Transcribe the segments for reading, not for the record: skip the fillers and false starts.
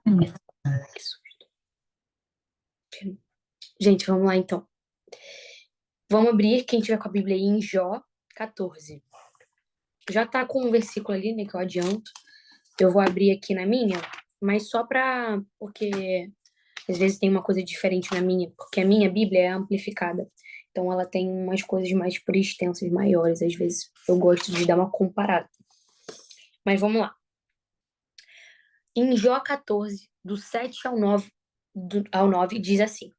Que susto. Gente, vamos lá então. Vamos abrir, quem tiver com a Bíblia aí, em Jó 14. Já tá com um versículo ali, né, que eu adianto. Eu vou abrir aqui na minha, mas só porque às vezes tem uma coisa diferente na minha, porque a minha Bíblia é amplificada. Então ela tem umas coisas mais por extensas, maiores. Às vezes eu gosto de dar uma comparada. Mas vamos lá. Em Jó 14, do 7 ao 9 diz assim: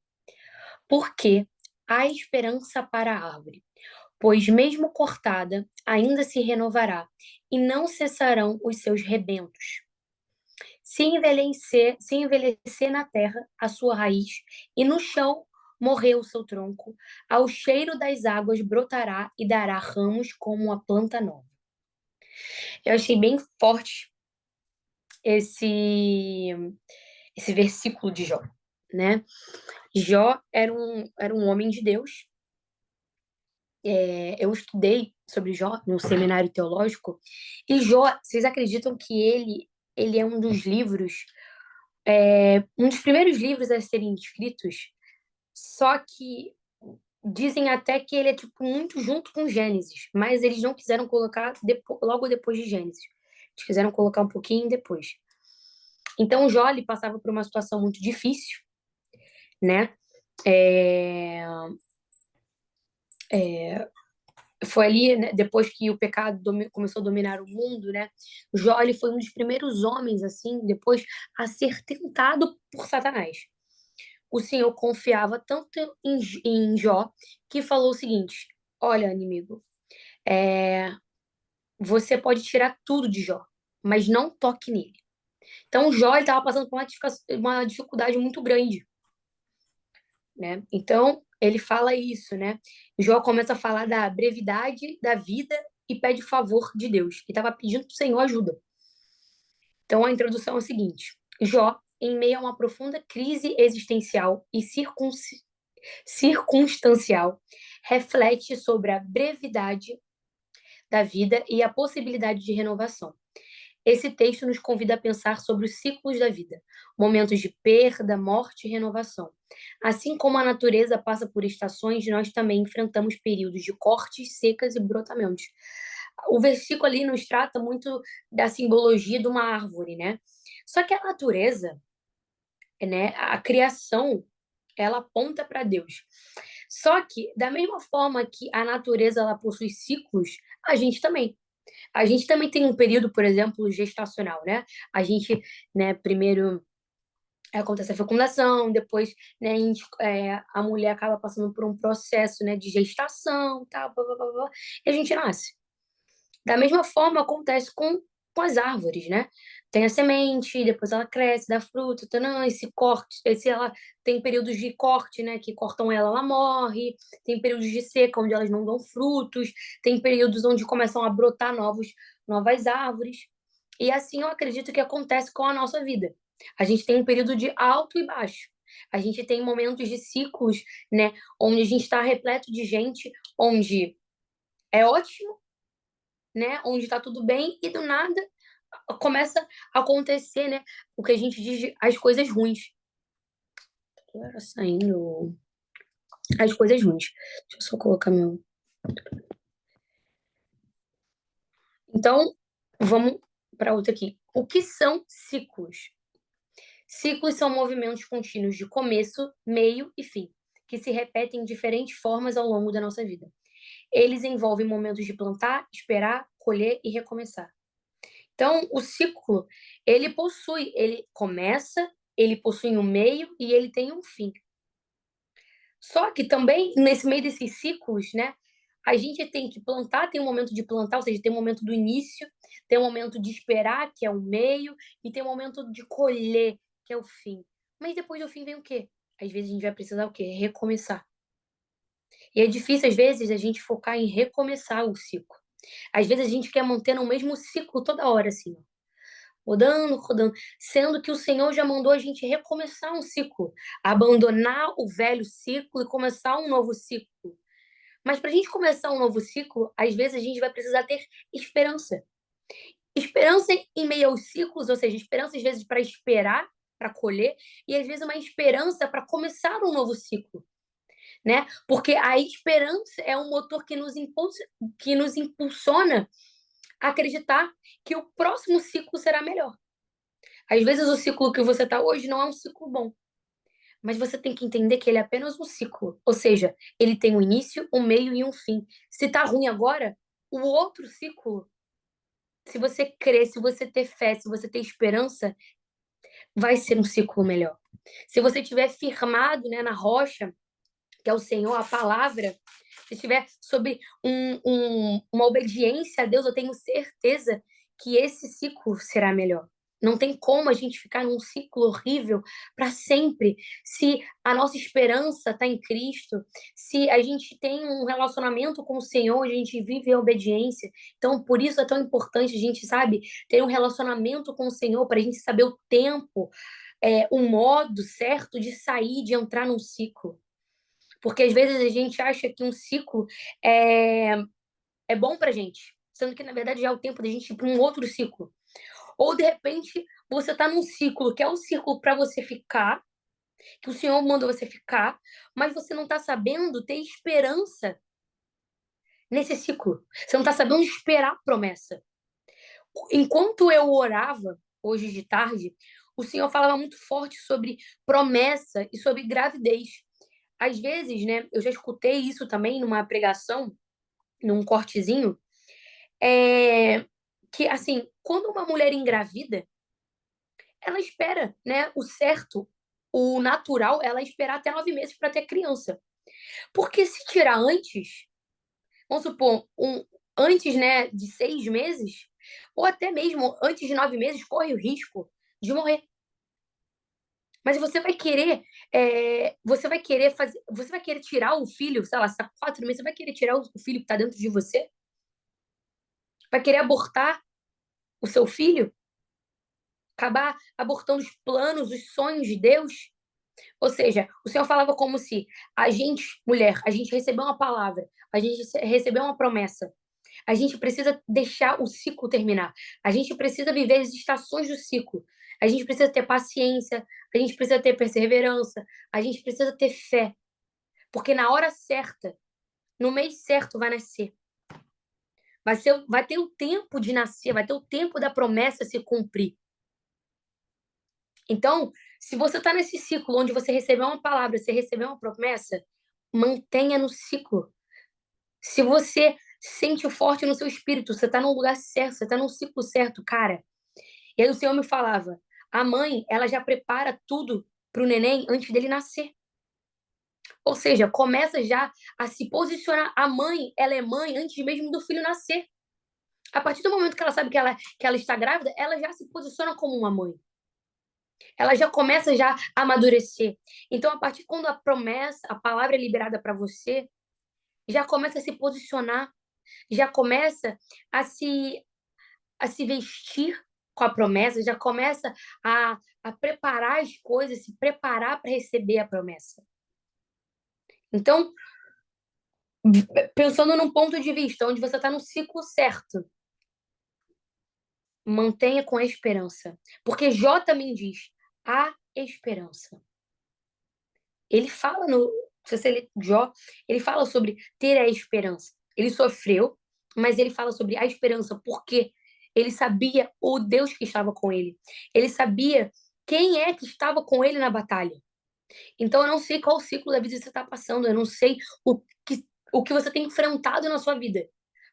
Porque há esperança para a árvore, pois mesmo cortada, ainda se renovará, e não cessarão os seus rebentos. Se envelhecer na terra a sua raiz, e no chão morrer o seu tronco, ao cheiro das águas brotará e dará ramos como a planta nova. Eu achei bem forte esse, esse versículo de Jó, né? Jó era um homem de Deus. Eu estudei sobre Jó no seminário teológico, e Jó, vocês acreditam que ele é um dos livros, um dos primeiros livros a serem escritos, só que dizem até que ele é tipo muito junto com Gênesis, mas eles não quiseram colocar logo depois de Gênesis. Eles quiseram colocar um pouquinho depois. Então, Jó ele passava por uma situação muito difícil, né? É, Foi ali, né, depois que o pecado começou a dominar o mundo, né? Jó ele foi um dos primeiros homens, assim, depois a ser tentado por Satanás. O Senhor confiava tanto em Jó que falou o seguinte: Olha, inimigo, é, você pode tirar tudo de Jó, mas não toque nele. Então, Jó estava passando por uma dificuldade muito grande, né? Então, ele fala isso, né? Jó começa a falar da brevidade da vida e pede favor de Deus. Ele estava pedindo para o Senhor ajuda. Então, a introdução é o seguinte: Jó, em meio a uma profunda crise existencial e circunstancial, reflete sobre a brevidade da vida e a possibilidade de renovação. Esse texto nos convida a pensar sobre os ciclos da vida, momentos de perda, morte e renovação. Assim como a natureza passa por estações, nós também enfrentamos períodos de cortes, secas e brotamentos. O versículo ali nos trata muito da simbologia de uma árvore, né? Só que a natureza, né, a criação, ela aponta para Deus. Só que, da mesma forma que a natureza ela possui ciclos, a gente também. A gente também tem um período, por exemplo, gestacional, né? A gente, né, primeiro acontece a fecundação, depois, né, a mulher acaba passando por um processo, né, de gestação, tal, blá, blá, blá, blá, e a gente nasce. Da mesma forma acontece com as árvores, né? Tem a semente, depois ela cresce, dá fruto, tanã, esse corte, esse ela tem períodos de corte, né? Que cortam ela, ela morre. Tem períodos de seca, onde elas não dão frutos. Tem períodos onde começam a brotar novas árvores. E assim eu acredito que acontece com a nossa vida. A gente tem um período de alto e baixo. A gente tem momentos de ciclos, né? Onde a gente está repleto de gente, onde é ótimo, né? Onde está tudo bem e do nada começa a acontecer, né? O que a gente diz de as coisas ruins. Agora saindo as coisas ruins. Deixa eu só colocar meu. Então, vamos para outra aqui. O que são ciclos? Ciclos são movimentos contínuos de começo, meio e fim, que se repetem em diferentes formas ao longo da nossa vida. Eles envolvem momentos de plantar, esperar, colher e recomeçar. Então, o ciclo, ele começa, ele possui um meio e ele tem um fim. Só que também, nesse meio desses ciclos, né, a gente tem que plantar, tem um momento de plantar, ou seja, tem um momento do início, tem um momento de esperar, que é o meio, e tem um momento de colher, que é o fim. Mas depois do fim vem o quê? Às vezes a gente vai precisar o quê? Recomeçar. E é difícil, às vezes, a gente focar em recomeçar o ciclo. Às vezes a gente quer manter no mesmo ciclo toda hora, assim, ó, rodando, rodando, sendo que o Senhor já mandou a gente recomeçar um ciclo, abandonar o velho ciclo e começar um novo ciclo. Mas para a gente começar um novo ciclo, às vezes a gente vai precisar ter esperança. Esperança em meio aos ciclos, ou seja, esperança às vezes para esperar, para colher e às vezes uma esperança para começar um novo ciclo, né? Porque a esperança é um motor que nos impulsiona a acreditar que o próximo ciclo será melhor. Às vezes o ciclo que você está hoje não é um ciclo bom, mas você tem que entender que ele é apenas um ciclo. Ou seja, ele tem um início, um meio e um fim. Se tá ruim agora, o outro ciclo, se você crer, se você ter fé, se você ter esperança, vai ser um ciclo melhor. Se você estiver firmado, né, na rocha, que é o Senhor, a palavra, se estiver sobre uma obediência a Deus, eu tenho certeza que esse ciclo será melhor. Não tem como a gente ficar num ciclo horrível para sempre. Se a nossa esperança está em Cristo, se a gente tem um relacionamento com o Senhor, a gente vive a obediência. Então, por isso é tão importante a gente, sabe, ter um relacionamento com o Senhor, para a gente saber o tempo, o modo certo de sair, de entrar num ciclo. Porque às vezes a gente acha que um ciclo é, é bom pra gente, sendo que na verdade já é o tempo da gente ir para um outro ciclo. Ou de repente você tá num ciclo que é o ciclo para você ficar, que o Senhor mandou você ficar, mas você não tá sabendo ter esperança nesse ciclo. Você não tá sabendo esperar a promessa. Enquanto eu orava hoje de tarde, o Senhor falava muito forte sobre promessa e sobre gravidez. Às vezes, né, eu já escutei isso também numa pregação, num cortezinho, é, que, assim, quando uma mulher engravida, ela espera, né, o certo, o natural, ela esperar até 9 meses para ter criança. Porque se tirar antes, vamos supor, antes, né, de 6 meses, ou até mesmo antes de 9 meses, corre o risco de morrer. Mas você vai querer fazer, você vai querer tirar o filho, sei lá, se tá com 4 meses, você vai querer tirar o filho que está dentro de você? Vai querer abortar o seu filho? Acabar abortando os planos, os sonhos de Deus? Ou seja, o Senhor falava como se a gente, mulher, a gente recebeu uma palavra, a gente recebeu uma promessa. A gente precisa deixar o ciclo terminar. A gente precisa viver as estações do ciclo. A gente precisa ter paciência, a gente precisa ter perseverança, a gente precisa ter fé. Porque na hora certa, no mês certo, vai nascer. Vai ter o tempo de nascer, vai ter o tempo da promessa se cumprir. Então, se você está nesse ciclo onde você recebeu uma palavra, você recebeu uma promessa, mantenha no ciclo. Se você sente forte no seu espírito, você está no lugar certo, você está no ciclo certo, cara. E aí o Senhor me falava, a mãe, ela já prepara tudo para o neném antes dele nascer. Ou seja, começa já a se posicionar. A mãe, ela é mãe antes mesmo do filho nascer. A partir do momento que ela sabe que ela está grávida, ela já se posiciona como uma mãe. Ela já começa já a amadurecer. Então, a partir quando a promessa, a palavra é liberada para você, já começa a se posicionar, já começa a se vestir com a promessa, já começa a preparar as coisas, se preparar para receber a promessa. Então, pensando num ponto de vista onde você está no ciclo certo, mantenha com a esperança. Porque Jó também diz: há esperança. Ele fala no. Se você ler Jó, ele fala sobre ter a esperança. Ele sofreu, mas ele fala sobre a esperança, porque ele sabia o Deus que estava com ele. Ele sabia quem é que estava com ele na batalha. Então, eu não sei qual ciclo da vida você está passando, eu não sei o que você tem enfrentado na sua vida.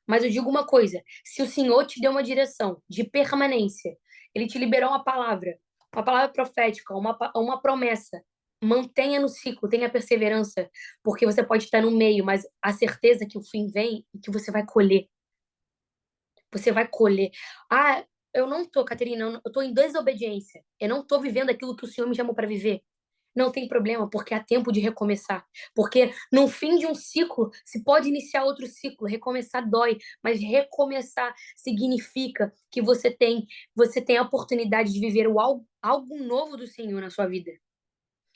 Mas eu digo uma coisa: se o Senhor te deu uma direção de permanência, ele te liberou uma palavra profética, uma promessa, mantenha no ciclo, tenha perseverança, porque você pode estar no meio, mas a certeza que o fim vem e que você vai colher. Você vai colher. Ah, eu não tô, Caterina, eu tô em desobediência. Eu não tô vivendo aquilo que o Senhor me chamou para viver. Não tem problema, porque há tempo de recomeçar. Porque no fim de um ciclo, se pode iniciar outro ciclo. Recomeçar dói, mas recomeçar significa que você tem a oportunidade de viver algo novo do Senhor na sua vida.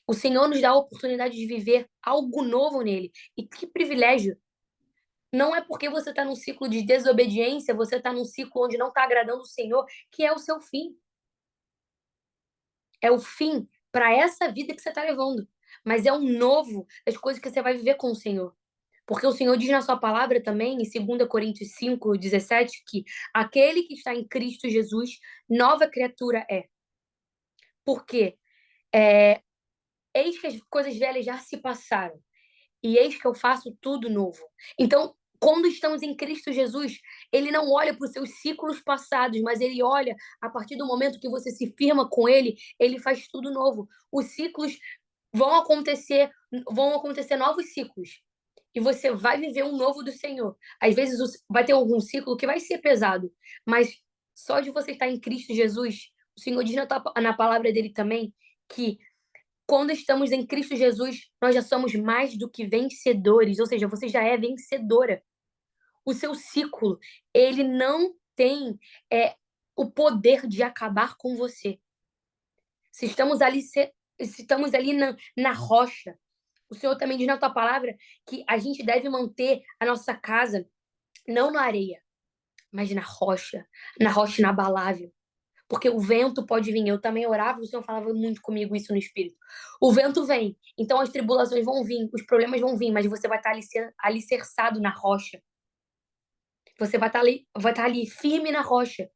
O Senhor nos dá a oportunidade de viver algo novo nele. E que privilégio! Não é porque você está num ciclo de desobediência, você está num ciclo onde não está agradando o Senhor, que é o seu fim. É o fim para essa vida que você está levando, mas é um novo das coisas que você vai viver com o Senhor. Porque o Senhor diz na sua palavra também, em 2 Coríntios 5:17, que aquele que está em Cristo Jesus, nova criatura é. Porque é, eis que as coisas velhas já se passaram, e eis que eu faço tudo novo. Então, quando estamos em Cristo Jesus, ele não olha para os seus ciclos passados, mas ele olha a partir do momento que você se firma com ele, ele faz tudo novo. Os ciclos vão acontecer, vão acontecer novos ciclos. E você vai viver um novo do Senhor. Às vezes vai ter algum ciclo que vai ser pesado, mas só de você estar em Cristo Jesus, o Senhor diz na palavra dele também que quando estamos em Cristo Jesus, nós já somos mais do que vencedores, ou seja, você já é vencedora. O seu ciclo, ele não tem o poder de acabar com você. Se estamos ali, se estamos ali na rocha, o Senhor também diz na tua palavra que a gente deve manter a nossa casa não na areia, mas na rocha inabalável. Porque o vento pode vir. Eu também orava, o Senhor falava muito comigo isso no espírito. O vento vem, então as tribulações vão vir, os problemas vão vir, mas você vai estar alicerçado na rocha. Você vai estar ali firme na rocha.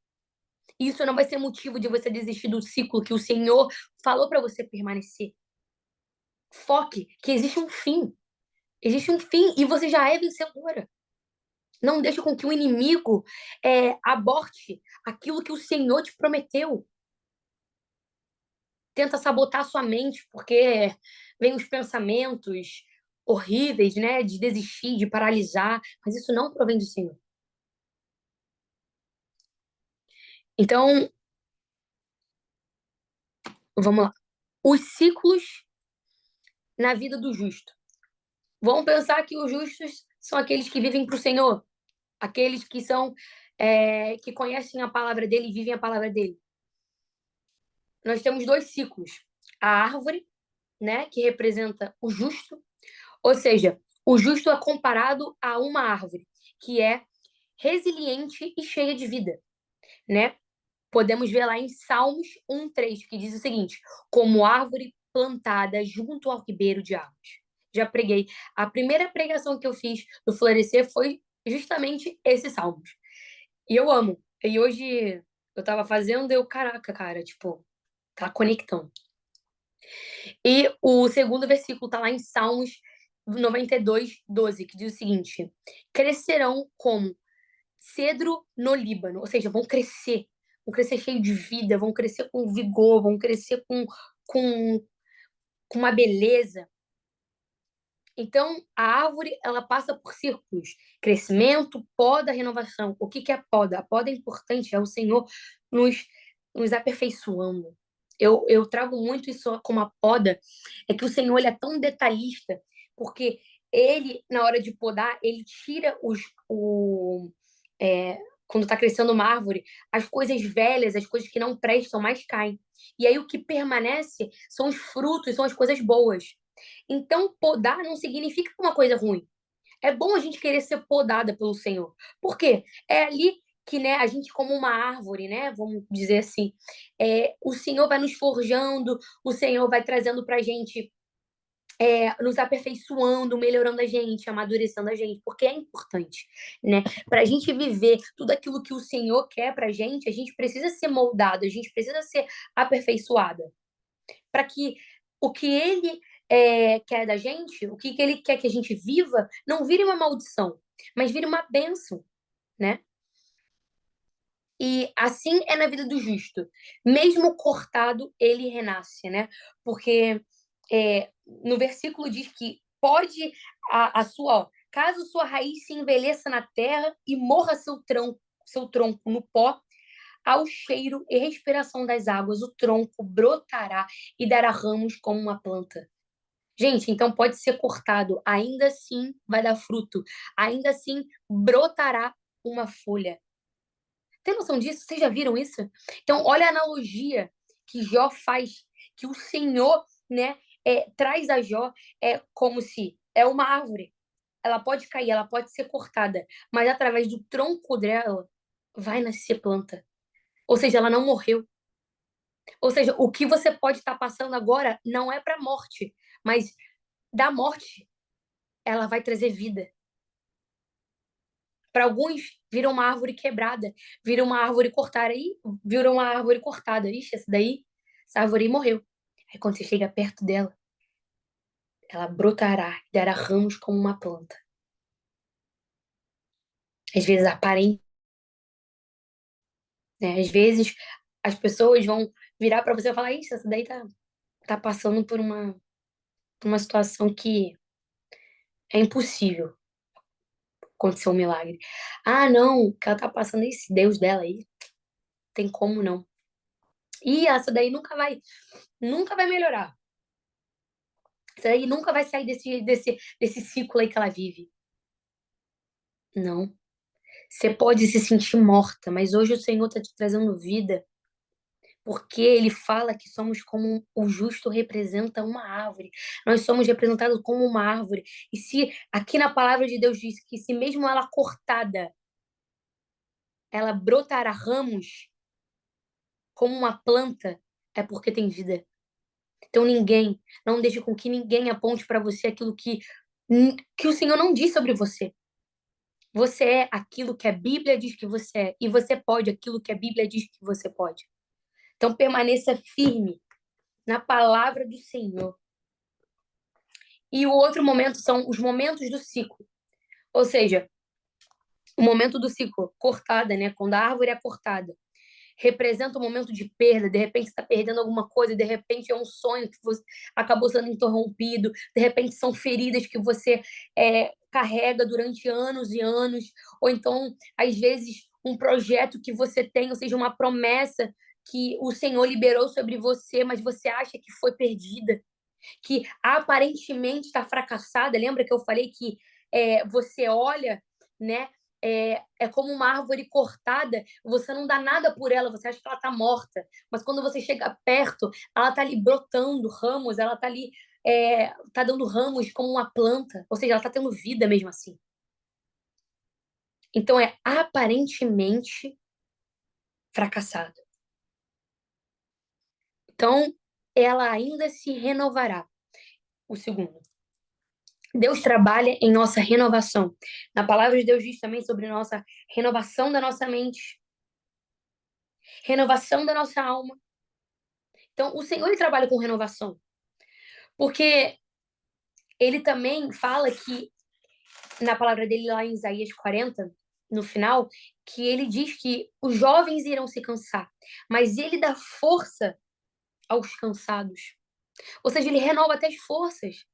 Isso não vai ser motivo de você desistir do ciclo que o Senhor falou para você permanecer. Foque que existe um fim. Existe um fim e você já é vencedora. Não deixe com que o inimigo aborte aquilo que o Senhor te prometeu. Tenta sabotar a sua mente, porque vem os pensamentos horríveis, né? De desistir, de paralisar, mas isso não provém do Senhor. Então, vamos lá. Os ciclos na vida do justo. Vamos pensar que os justos são aqueles que vivem para o Senhor, aqueles que são que conhecem a palavra dele e vivem a palavra dele. Nós temos dois ciclos: a árvore, né, que representa o justo, ou seja, o justo é comparado a uma árvore que é resiliente e cheia de vida, né? Podemos ver lá em Salmos 1:3, que diz o seguinte: como árvore plantada junto ao ribeiro de águas. Já preguei. A primeira pregação que eu fiz do Florescer foi justamente esse Salmos. E eu amo. E hoje eu tava fazendo, caraca, cara, tipo, tá conectando. E o segundo versículo tá lá em Salmos 92:12, que diz o seguinte: crescerão como cedro no Líbano, ou seja, vão crescer cheio de vida, vão crescer com vigor, vão crescer com, com uma beleza. Então, a árvore, ela passa por círculos: crescimento, poda, renovação. O que que é poda? A poda é importante, é o Senhor nos, nos aperfeiçoando. Eu trago muito isso como a poda, é que o Senhor ele é tão detalhista, porque ele, na hora de podar, ele tira quando está crescendo uma árvore, as coisas velhas, as coisas que não prestam mais caem. E aí o que permanece são os frutos, são as coisas boas. Então, podar não significa uma coisa ruim. É bom a gente querer ser podada pelo Senhor. Por quê? É ali que, né, a gente, como uma árvore, né, vamos dizer assim, o Senhor vai nos forjando, o Senhor vai trazendo pra gente, nos aperfeiçoando, melhorando a gente, amadurecendo a gente, porque é importante, né? Para a gente viver tudo aquilo que o Senhor quer pra gente, a gente precisa ser moldado, a gente precisa ser aperfeiçoada para que o que ele quer da gente, o que ele quer que a gente viva, não vire uma maldição, mas vire uma bênção, né? E assim é na vida do justo. Mesmo cortado, ele renasce, né? Porque no versículo diz que pode a sua, ó, caso sua raiz se envelheça na terra e morra seu tronco no pó, ao cheiro e respiração das águas, o tronco brotará e dará ramos como uma planta. Gente, então pode ser cortado, ainda assim vai dar fruto, ainda assim brotará uma folha. Tem noção disso? Vocês já viram isso? Então, olha a analogia que Jó faz, que o Senhor, né, traz a Jó como se é uma árvore. Ela pode cair, ela pode ser cortada, mas através do tronco dela vai nascer planta. Ou seja, ela não morreu. Ou seja, o que você pode estar passando agora não é para morte, mas da morte ela vai trazer vida. Para alguns, vira uma árvore quebrada, vira uma árvore cortada aí, vira uma árvore cortada. Ixi, essa árvore aí morreu. Aí quando você chega perto dela, ela brotará e dará ramos como uma planta. Às vezes aparente, né? Às vezes as pessoas vão virar para você e falar: Ixi, essa daí tá passando por uma situação que é impossível acontecer um milagre. Ah, não, o que ela tá passando é esse Deus dela aí, tem como não. E essa daí nunca vai melhorar. Essa daí nunca vai sair desse ciclo aí que ela vive. Não. Você pode se sentir morta, mas hoje o Senhor está te trazendo vida, porque Ele fala que somos como o justo representa uma árvore. Nós somos representados como uma árvore. E se aqui na palavra de Deus diz que se mesmo ela cortada, ela brotará ramos como uma planta, é porque tem vida. Então não deixe com que ninguém aponte para você aquilo que o Senhor não diz sobre você. Você é aquilo que a Bíblia diz que você é, e você pode aquilo que a Bíblia diz que você pode. Então permaneça firme na palavra do Senhor. E o outro momento são os momentos do ciclo. Ou seja, o momento do ciclo, cortada, né? Quando a árvore é cortada, representa um momento de perda. De repente você está perdendo alguma coisa, de repente é um sonho que você acabou sendo interrompido, de repente são feridas que você carrega durante anos e anos, ou então, às vezes, um projeto que você tem, ou seja, uma promessa que o Senhor liberou sobre você, mas você acha que foi perdida, que aparentemente está fracassada. Lembra que eu falei que você olha, né? É como uma árvore cortada, você não dá nada por ela, você acha que ela está morta. Mas quando você chega perto, ela está ali brotando ramos, ela está ali, tá dando ramos como uma planta, ou seja, ela está tendo vida mesmo assim. Então é aparentemente fracassada. Então ela ainda se renovará. O segundo. Deus trabalha em nossa renovação. Na palavra de Deus diz também sobre nossa renovação da nossa mente, renovação da nossa alma. Então, o Senhor ele trabalha com renovação, porque ele também fala que na palavra dele lá em Isaías 40, no final, que ele diz que os jovens irão se cansar, mas ele dá força aos cansados. Ou seja, ele renova até as forças.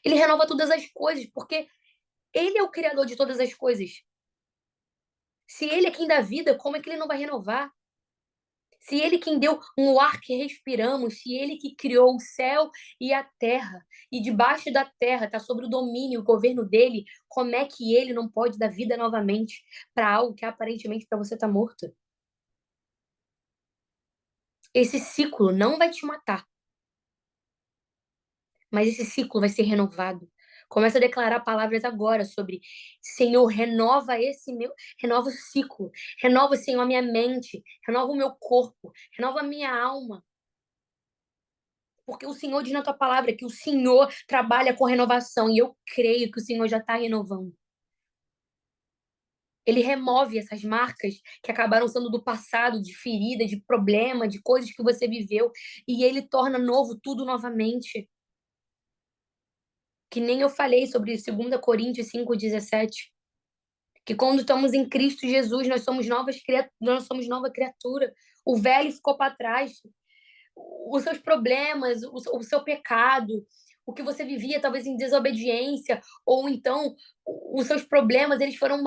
Ele renova todas as coisas, porque ele é o criador de todas as coisas. Se ele é quem dá vida, como é que ele não vai renovar? Se ele quem deu um ar que respiramos, se ele que criou o céu e a terra, e debaixo da terra está sobre o domínio, o governo dele, como é que ele não pode dar vida novamente para algo que aparentemente para você está morto? Esse ciclo não vai te matar, mas esse ciclo vai ser renovado. Começa a declarar palavras agora sobre Senhor, renova o ciclo, renova, Senhor, a minha mente, renova o meu corpo, renova a minha alma. Porque o Senhor diz na tua palavra que o Senhor trabalha com renovação e eu creio que o Senhor já está renovando. Ele remove essas marcas que acabaram sendo do passado, de ferida, de problema, de coisas que você viveu, e ele torna novo tudo novamente. Que nem eu falei sobre 2 Coríntios 5,17, que quando estamos em Cristo Jesus, nós somos nova criatura. O velho ficou para trás, os seus problemas, o seu pecado, o que você vivia talvez em desobediência, ou então os seus problemas, eles foram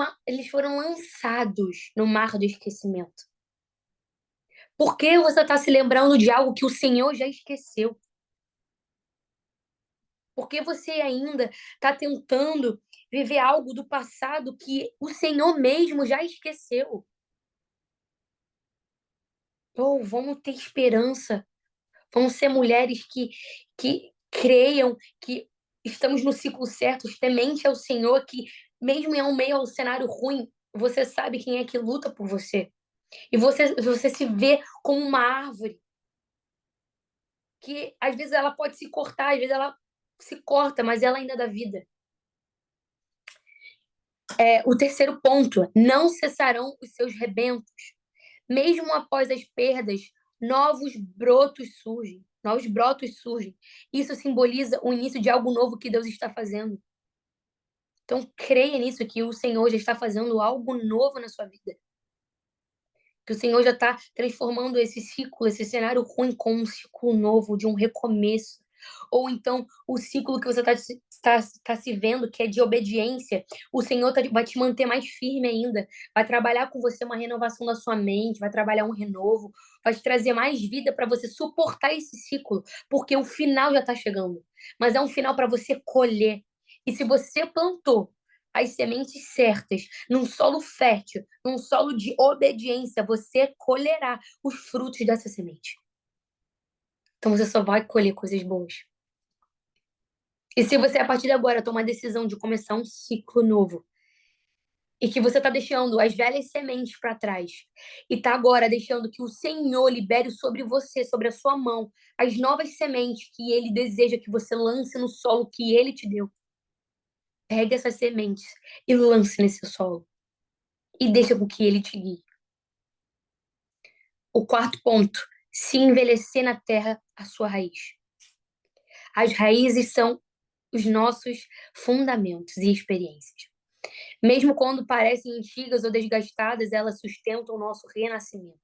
lançados no mar do esquecimento. Por que você está se lembrando de algo que o Senhor já esqueceu? Por que você ainda está tentando viver algo do passado que o Senhor mesmo já esqueceu? Oh, vamos ter esperança. Vamos ser mulheres que creiam que estamos no ciclo certo, temente ao Senhor, que mesmo em um meio ao cenário ruim, você sabe quem é que luta por você. E você se vê como uma árvore. que às vezes ela pode se cortar, às vezes ela se corta, mas ela ainda dá vida. O terceiro ponto, não cessarão os seus rebentos. Mesmo após as perdas, novos brotos surgem. Isso simboliza o início de algo novo que Deus está fazendo. Então, creia nisso, que o Senhor já está fazendo algo novo na sua vida. Que o Senhor já está transformando esse ciclo, esse cenário ruim, com um ciclo novo, de um recomeço. Ou então, o ciclo que você está se vendo, que é de obediência, o Senhor vai te manter mais firme ainda. Vai trabalhar com você uma renovação da sua mente, vai trabalhar um renovo, vai te trazer mais vida para você suportar esse ciclo, porque o final já está chegando. Mas é um final para você colher. E se você plantou as sementes certas, num solo fértil, num solo de obediência, você colherá os frutos dessa semente. Então você só vai colher coisas boas. E se você, a partir de agora, tomar a decisão de começar um ciclo novo, e que você está deixando as velhas sementes para trás, e está agora deixando que o Senhor libere sobre você, sobre a sua mão, as novas sementes que Ele deseja que você lance no solo que Ele te deu, pegue essas sementes e lance nesse solo. E deixa com que Ele te guie. O quarto ponto, se envelhecer na terra a sua raiz. As raízes são os nossos fundamentos e experiências. Mesmo quando parecem antigas ou desgastadas, elas sustentam o nosso renascimento.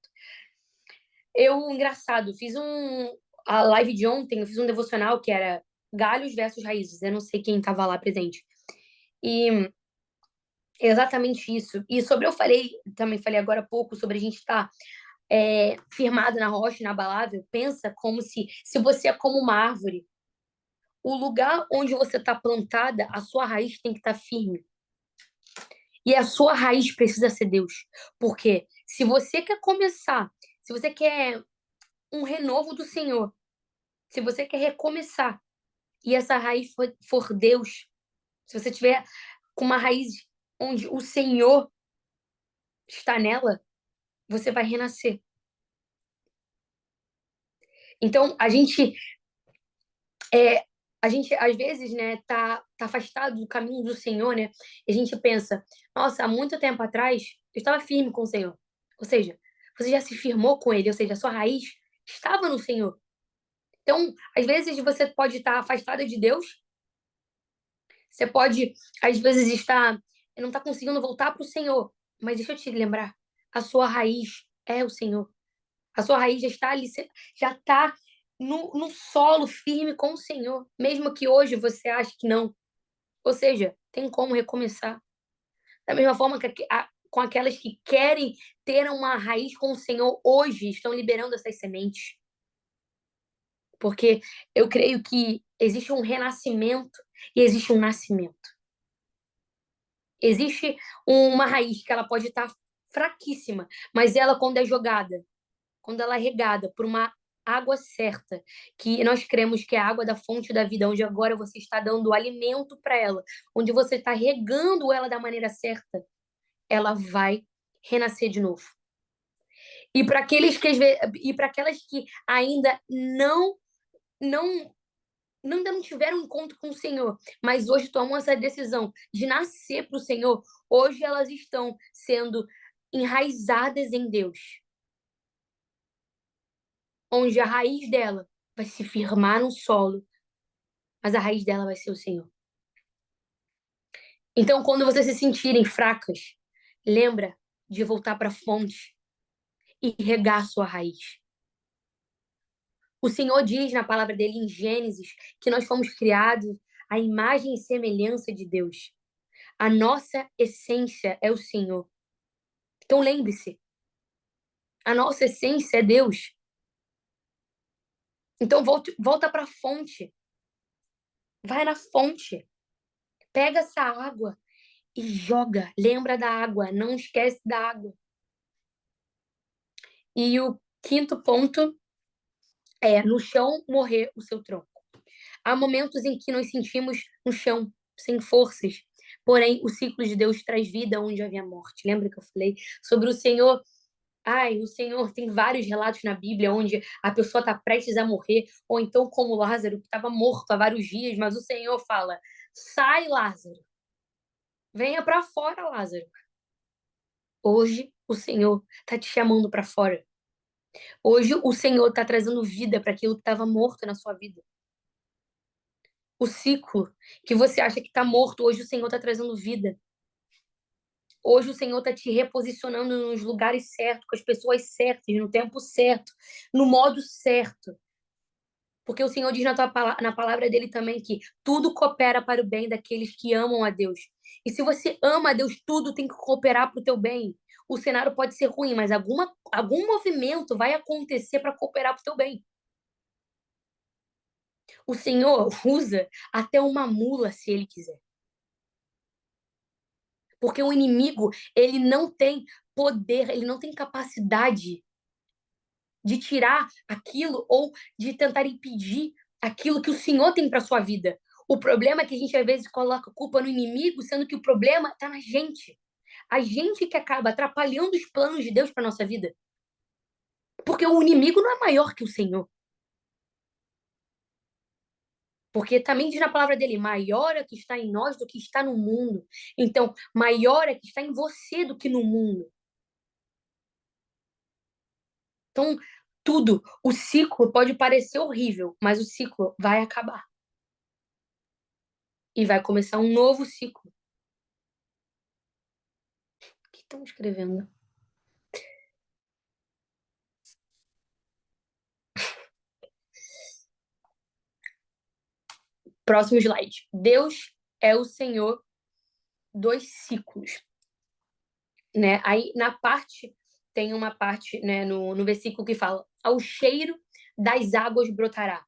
Engraçado, a live de ontem, eu fiz um devocional que era galhos versus raízes. Eu não sei quem estava lá presente. E é exatamente isso. E também falei agora há pouco sobre a gente estar firmado na rocha, inabalável. Pensa como se você é como uma árvore. O lugar onde você está plantada, a sua raiz tem que estar firme. E a sua raiz precisa ser Deus. Porque se você quer começar, se você quer um renovo do Senhor, se você quer recomeçar, e essa raiz for Deus, se você tiver com uma raiz onde o Senhor está nela, você vai renascer. Então, a gente às vezes, né, tá afastado do caminho do Senhor, né? E a gente pensa, nossa, há muito tempo atrás eu estava firme com o Senhor. Ou seja, você já se firmou com Ele, ou seja, a sua raiz estava no Senhor. Então, às vezes você pode estar afastada de Deus, você pode, às vezes, não estar conseguindo voltar para o Senhor. Mas deixa eu te lembrar, a sua raiz é o Senhor. A sua raiz já está ali, já está no solo firme com o Senhor, mesmo que hoje você ache que não. Ou seja, tem como recomeçar. Da mesma forma que com aquelas que querem ter uma raiz com o Senhor hoje, estão liberando essas sementes. Porque eu creio que existe um renascimento e existe um nascimento. Existe uma raiz que ela pode estar fraquíssima, mas ela, quando é jogada, quando ela é regada por uma água certa, que nós cremos que é a água da fonte da vida, onde agora você está dando alimento para ela, onde você está regando ela da maneira certa, ela vai renascer de novo. E para aquelas que ainda não ainda não tiveram um encontro com o Senhor, mas hoje tomam essa decisão de nascer para o Senhor, hoje elas estão sendo enraizadas em Deus, onde a raiz dela vai se firmar no solo, mas a raiz dela vai ser o Senhor. Então, quando vocês se sentirem fracas, lembra de voltar para a fonte e regar a sua raiz. O Senhor diz na palavra dele em Gênesis que nós fomos criados à imagem e semelhança de Deus. A nossa essência é o Senhor. Então lembre-se, a nossa essência é Deus. Então volta para a fonte. Vai na fonte. Pega essa água e joga. Lembra da água, não esquece da água. E o quinto ponto é no chão morrer o seu tronco. Há momentos em que nos sentimos no chão, sem forças. Porém, o ciclo de Deus traz vida onde havia morte. Lembra que eu falei sobre o Senhor Ai, o Senhor tem vários relatos na Bíblia onde a pessoa está prestes a morrer, ou então como Lázaro, que estava morto há vários dias, mas o Senhor fala: sai, Lázaro, venha para fora, Lázaro. Hoje o Senhor está te chamando para fora. Hoje o Senhor está trazendo vida para aquilo que estava morto na sua vida. O ciclo que você acha que está morto, hoje o Senhor está trazendo vida. Hoje o Senhor está te reposicionando nos lugares certos, com as pessoas certas, no tempo certo, no modo certo. Porque o Senhor diz na palavra dele também que tudo coopera para o bem daqueles que amam a Deus. E se você ama a Deus, tudo tem que cooperar para o teu bem. O cenário pode ser ruim, mas algum movimento vai acontecer para cooperar para o teu bem. O Senhor usa até uma mula se ele quiser. Porque o inimigo, ele não tem poder, ele não tem capacidade de tirar aquilo ou de tentar impedir aquilo que o Senhor tem para sua vida. O problema é que a gente às vezes coloca a culpa no inimigo, sendo que o problema está na gente. A gente que acaba atrapalhando os planos de Deus para nossa vida. Porque o inimigo não é maior que o Senhor. Porque também diz na palavra dele, maior é que está em nós do que está no mundo. Então, maior é que está em você do que no mundo. Então, tudo, o ciclo pode parecer horrível, mas o ciclo vai acabar. E vai começar um novo ciclo. O que estão escrevendo? Próximo slide. Deus é o Senhor dos ciclos, né? Aí na parte tem uma parte, né, no versículo que fala: ao cheiro das águas brotará.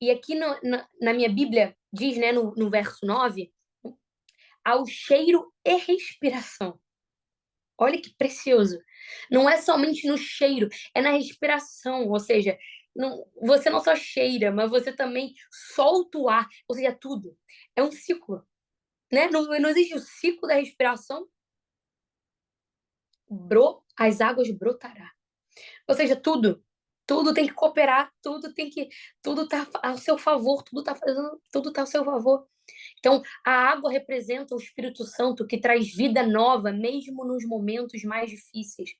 E aqui na minha Bíblia diz, né, no verso 9, ao cheiro e respiração. Olha que precioso. Não é somente no cheiro, é na respiração. Ou seja, você não só cheira, mas você também solta o ar. Ou seja, tudo. É um ciclo. Né? Não existe o ciclo da respiração. As águas brotará. Ou seja, tudo tem que cooperar, tudo tá ao seu favor, tudo tá ao seu favor. Então, a água representa o Espírito Santo que traz vida nova, mesmo nos momentos mais difíceis.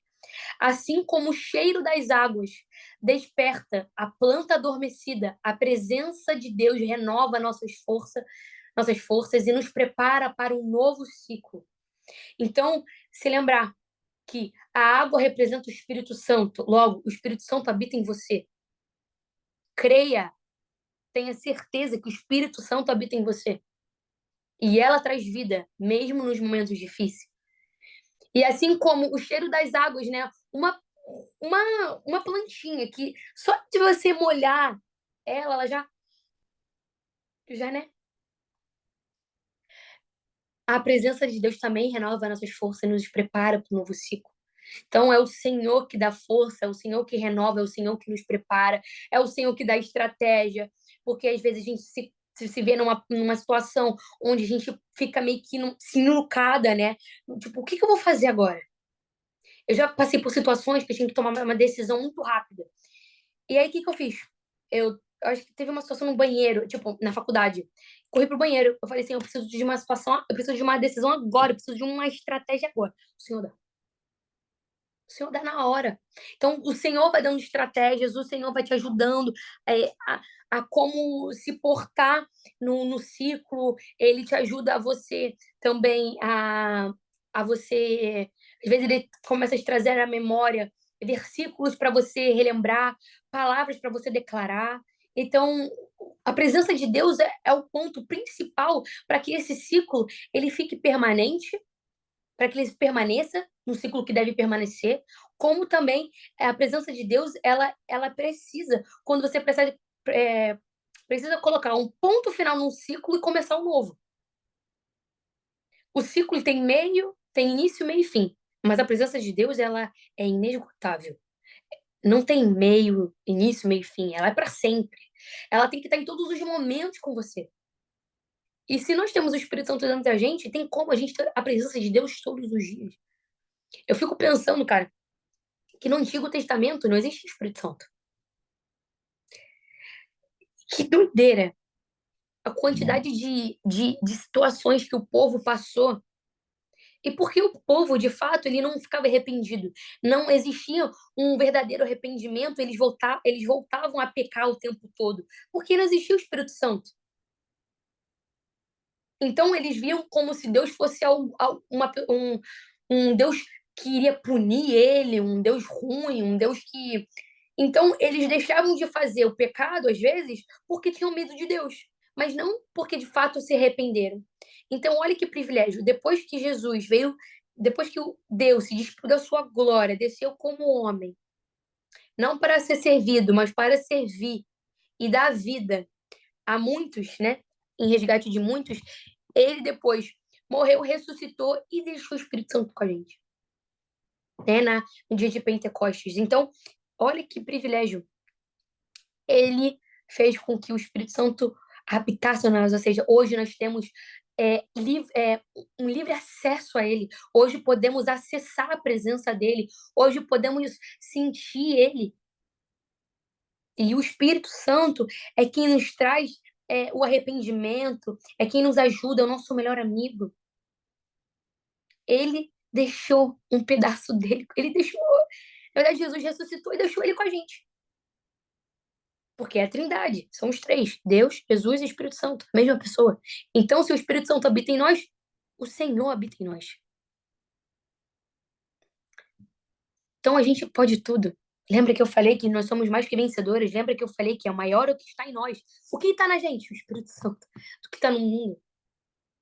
Assim como o cheiro das águas desperta a planta adormecida, a presença de Deus renova nossas forças e nos prepara para um novo ciclo. Então, se lembrar que a água representa o Espírito Santo, logo, o Espírito Santo habita em você. Creia, tenha certeza que o Espírito Santo habita em você. E ela traz vida, mesmo nos momentos difíceis. E assim como o cheiro das águas, né? Uma plantinha que só de você molhar ela já, né? A presença de Deus também renova nossas forças e nos prepara para o novo ciclo. Então, é o Senhor que dá força, é o Senhor que renova, é o Senhor que nos prepara, é o Senhor que dá estratégia, porque às vezes a gente se vê numa situação onde a gente fica meio que sinucada, né? Tipo, o que eu vou fazer agora? Eu já passei por situações que eu tinha que tomar uma decisão muito rápida. E aí, o que eu fiz? Eu acho que teve uma situação no banheiro, tipo, na faculdade. Corri pro banheiro. Eu falei assim, eu preciso de uma situação, eu preciso de uma decisão agora, eu preciso de uma estratégia agora. O Senhor dá. O Senhor dá na hora. Então, o Senhor vai dando estratégias, o Senhor vai te ajudando a como se portar no ciclo. Ele te ajuda a você também a você. Às vezes, ele começa a te trazer à memória versículos para você relembrar, palavras para você declarar. Então, a presença de Deus é o ponto principal para que esse ciclo ele fique permanente, para que ele permaneça no ciclo que deve permanecer, como também a presença de Deus, ela precisa, quando você precisa colocar um ponto final num ciclo e começar um novo. O ciclo tem início, meio e fim, mas a presença de Deus, ela é inesgotável. Não tem meio, início, meio e fim, ela é para sempre. Ela tem que estar em todos os momentos com você. E se nós temos o Espírito Santo dentro da gente, tem como a gente ter a presença de Deus todos os dias. Eu fico pensando, cara, que no Antigo Testamento não existia o Espírito Santo. Que doideira! A quantidade de situações que o povo passou. E porque o povo, de fato, ele não ficava arrependido. Não existia um verdadeiro arrependimento, eles voltavam a pecar o tempo todo. Porque não existia o Espírito Santo. Então, eles viam como se Deus fosse um Deus que iria punir ele, um Deus ruim, um Deus que. Então, eles deixavam de fazer o pecado, às vezes, porque tinham medo de Deus, mas não porque de fato se arrependeram. Então, olha que privilégio. Depois que Jesus veio, depois que o Deus se despiu da sua glória, desceu como homem, não para ser servido, mas para servir e dar vida a muitos, né? Em resgate de muitos, ele depois morreu, ressuscitou e deixou o Espírito Santo com a gente, né? No dia de Pentecostes. Então, olha que privilégio. Ele fez com que o Espírito Santo habitasse em nós, ou seja, hoje nós temos um livre acesso a Ele. Hoje podemos acessar a presença dEle. Hoje podemos sentir Ele. E o Espírito Santo é quem nos traz o arrependimento, é quem nos ajuda, é o nosso melhor amigo. Ele deixou um pedaço dele, ele deixou. Na verdade, Jesus ressuscitou e deixou ele com a gente. Porque é a Trindade, são os três: Deus, Jesus e Espírito Santo, a mesma pessoa. Então, se o Espírito Santo habita em nós, o Senhor habita em nós. Então, a gente pode tudo. Lembra que eu falei que nós somos mais que vencedores? Lembra que eu falei que é o maior o que está em nós? O que está na gente? O Espírito Santo. Do que está no mundo.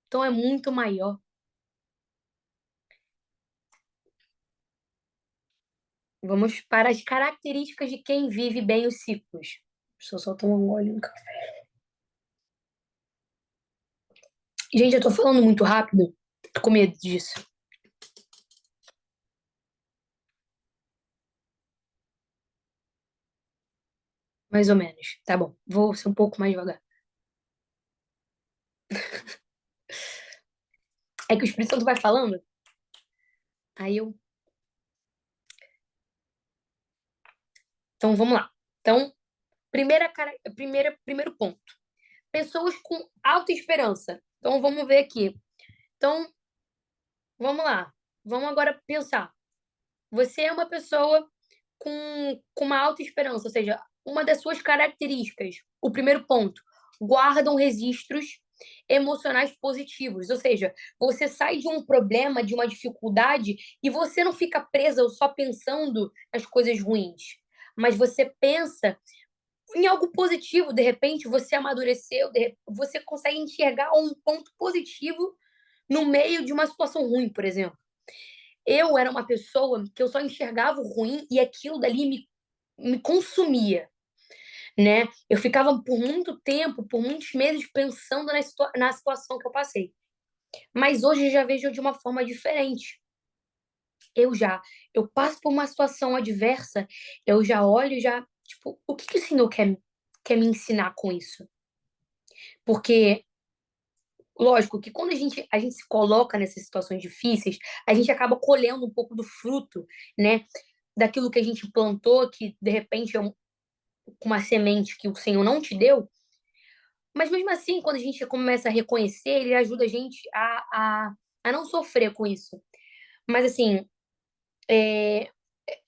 Então, é muito maior. Vamos para as características de quem vive bem os ciclos. Deixa eu só tomar um gole no café. Gente, eu tô falando muito rápido. Tô com medo disso. Mais ou menos. Tá bom. Vou ser um pouco mais devagar. É que o Espírito Santo vai falando, aí eu. Então, vamos lá. Então, primeiro ponto. Pessoas com alta esperança. Então, vamos ver aqui. Então, vamos lá. Vamos agora pensar. Você é uma pessoa com uma alta esperança, ou seja, uma das suas características, o primeiro ponto, guardam registros emocionais positivos, ou seja, você sai de um problema, de uma dificuldade e você não fica presa só pensando nas coisas ruins, mas você pensa em algo positivo, de repente você amadureceu, você consegue enxergar um ponto positivo no meio de uma situação ruim, por exemplo. Eu era uma pessoa que eu só enxergava o ruim e aquilo dali me consumia, né? Eu ficava por muito tempo, por muitos meses, pensando na situação que eu passei. Mas hoje eu já vejo de uma forma diferente. Eu já, eu passo por uma situação adversa, eu já olho e já, tipo, o que que o Senhor quer me ensinar com isso? Porque, lógico, que quando a gente se coloca nessas situações difíceis, a gente acaba colhendo um pouco do fruto, né? Daquilo que a gente plantou, que de repente com uma semente que o Senhor não te deu, mas mesmo assim, quando a gente começa a reconhecer, ele ajuda a gente a não sofrer com isso. Mas assim, é,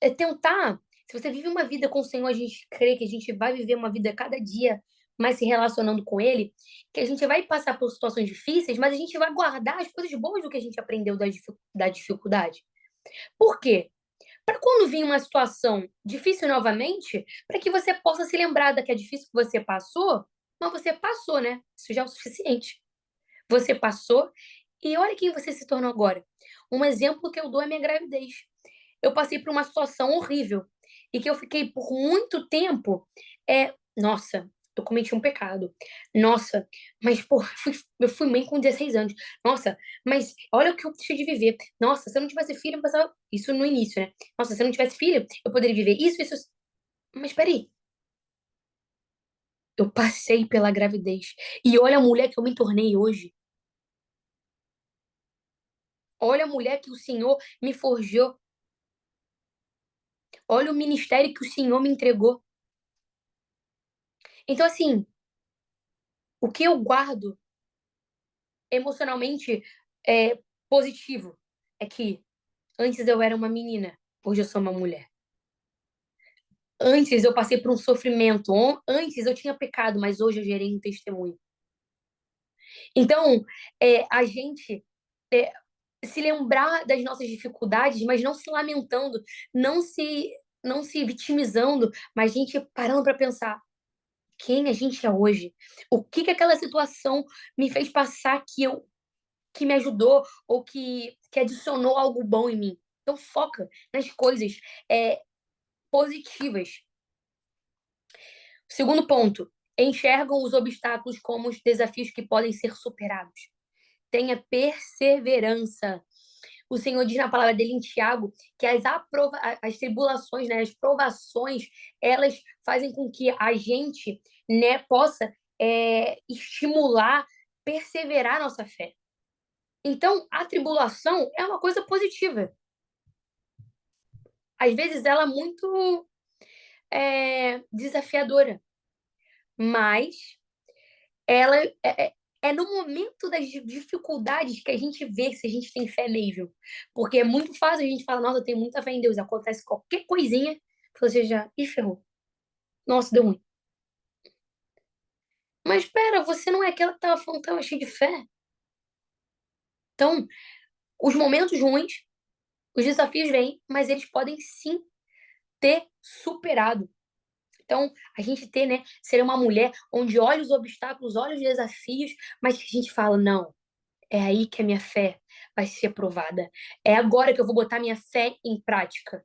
é tentar. Se você vive uma vida com o Senhor, a gente crê que a gente vai viver uma vida cada dia mais se relacionando com Ele, que a gente vai passar por situações difíceis, mas a gente vai guardar as coisas boas do que a gente aprendeu da dificuldade. Por quê? Para quando vir uma situação difícil novamente, para que você possa se lembrar da que é difícil que você passou, mas você passou, né? Isso já é o suficiente. Você passou e olha quem você se tornou agora. Um exemplo que eu dou é minha gravidez. Eu passei por uma situação horrível e que eu fiquei por muito tempo. Nossa, eu cometi um pecado. Nossa, mas pô, eu fui mãe com 16 anos. Nossa, mas olha o que eu deixei de viver. Nossa, se eu não tivesse filho, eu passava. Isso no início, né? Nossa, se eu não tivesse filho, eu poderia viver isso, isso. Mas peraí, eu passei pela gravidez. E olha a mulher que eu me tornei hoje. Olha a mulher que o Senhor me forjou. Olha o ministério que o Senhor me entregou. Então, assim, o que eu guardo emocionalmente é positivo é que antes eu era uma menina, hoje eu sou uma mulher. Antes eu passei por um sofrimento, antes eu tinha pecado, mas hoje eu gerei um testemunho. Então, a gente é, se lembrar das nossas dificuldades, mas não se lamentando, não se, não se vitimizando, mas a gente parando para pensar quem a gente é hoje, o que que aquela situação me fez passar que me ajudou ou que adicionou algo bom em mim. Então foca nas coisas é, positivas. Segundo ponto, enxergam os obstáculos como os desafios que podem ser superados. Tenha perseverança. O Senhor diz na palavra dele em Tiago que as tribulações, né, as provações, elas fazem com que a gente, né, possa estimular, perseverar a nossa fé. Então, a tribulação é uma coisa positiva. Às vezes ela é muito desafiadora, mas ela é no momento das dificuldades que a gente vê se a gente tem fé mesmo. Porque é muito fácil a gente falar, nossa, eu tenho muita fé em Deus. Acontece qualquer coisinha, você já, ih, ferrou. Nossa, deu ruim. Mas espera, você não é aquela que estava falando que estava cheia de fé. Então, os momentos ruins, os desafios vêm, mas eles podem sim ter superado. Então, a gente ter, né, ser uma mulher onde olha os obstáculos, olha os desafios, mas que a gente fala, não, é aí que a minha fé vai ser provada. É agora que eu vou botar minha fé em prática.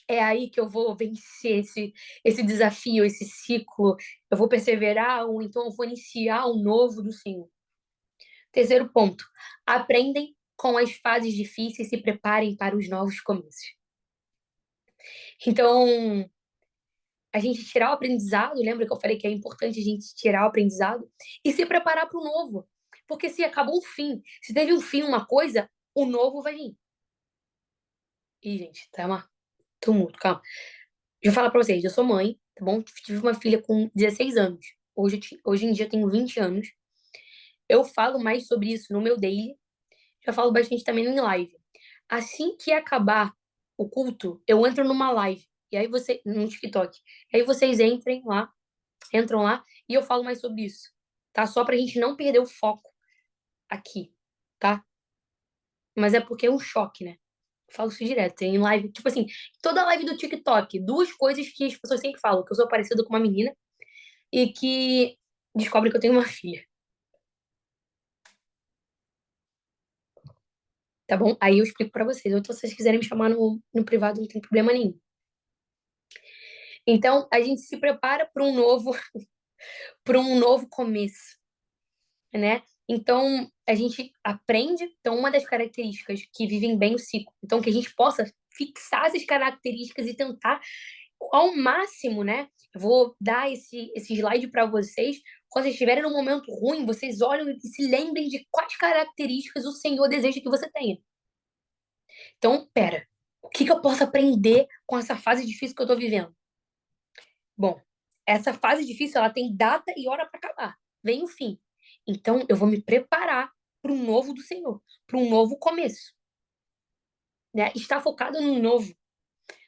É aí que eu vou vencer esse desafio, esse ciclo. Eu vou perseverar ou então eu vou iniciar o novo do Senhor. Terceiro ponto. Aprendem com as fases difíceis e se preparem para os novos começos. Então, a gente tirar o aprendizado, lembra que eu falei que é importante a gente tirar o aprendizado e se preparar para o novo. Porque se acabou um fim, se teve um fim, uma coisa, o novo vai vir. Ih, gente, tá uma tumulto, calma. Deixa eu falar pra vocês, eu sou mãe, tá bom? Tive uma filha com 16 anos. Hoje em dia eu tenho 20 anos. Eu falo mais sobre isso no meu daily, já falo bastante também em live. Assim que acabar o culto, eu entro numa live. E aí você, no TikTok. E aí vocês entram lá e eu falo mais sobre isso, tá? Só pra gente não perder o foco aqui, tá? Mas é porque é um choque, né? Eu falo isso direto, em live, tipo assim, toda live do TikTok, duas coisas que as pessoas sempre falam, que eu sou parecida com uma menina e que descobre que eu tenho uma filha, tá bom? Aí eu explico pra vocês, ou então se vocês quiserem me chamar no privado, não tem problema nenhum. Então, a gente se prepara para um novo começo, né? Então, a gente aprende. Então, uma das características que vivem bem o ciclo. Então, que a gente possa fixar essas características e tentar ao máximo, né? Eu vou dar esse slide para vocês. Quando vocês estiverem num momento ruim, vocês olham e se lembrem de quais características o Senhor deseja que você tenha. Então, pera, o que que eu posso aprender com essa fase difícil que eu tô vivendo? Bom, essa fase difícil, ela tem data e hora para acabar. Vem o fim. Então, eu vou me preparar para um novo do Senhor, para um novo começo, né? Estar focado no novo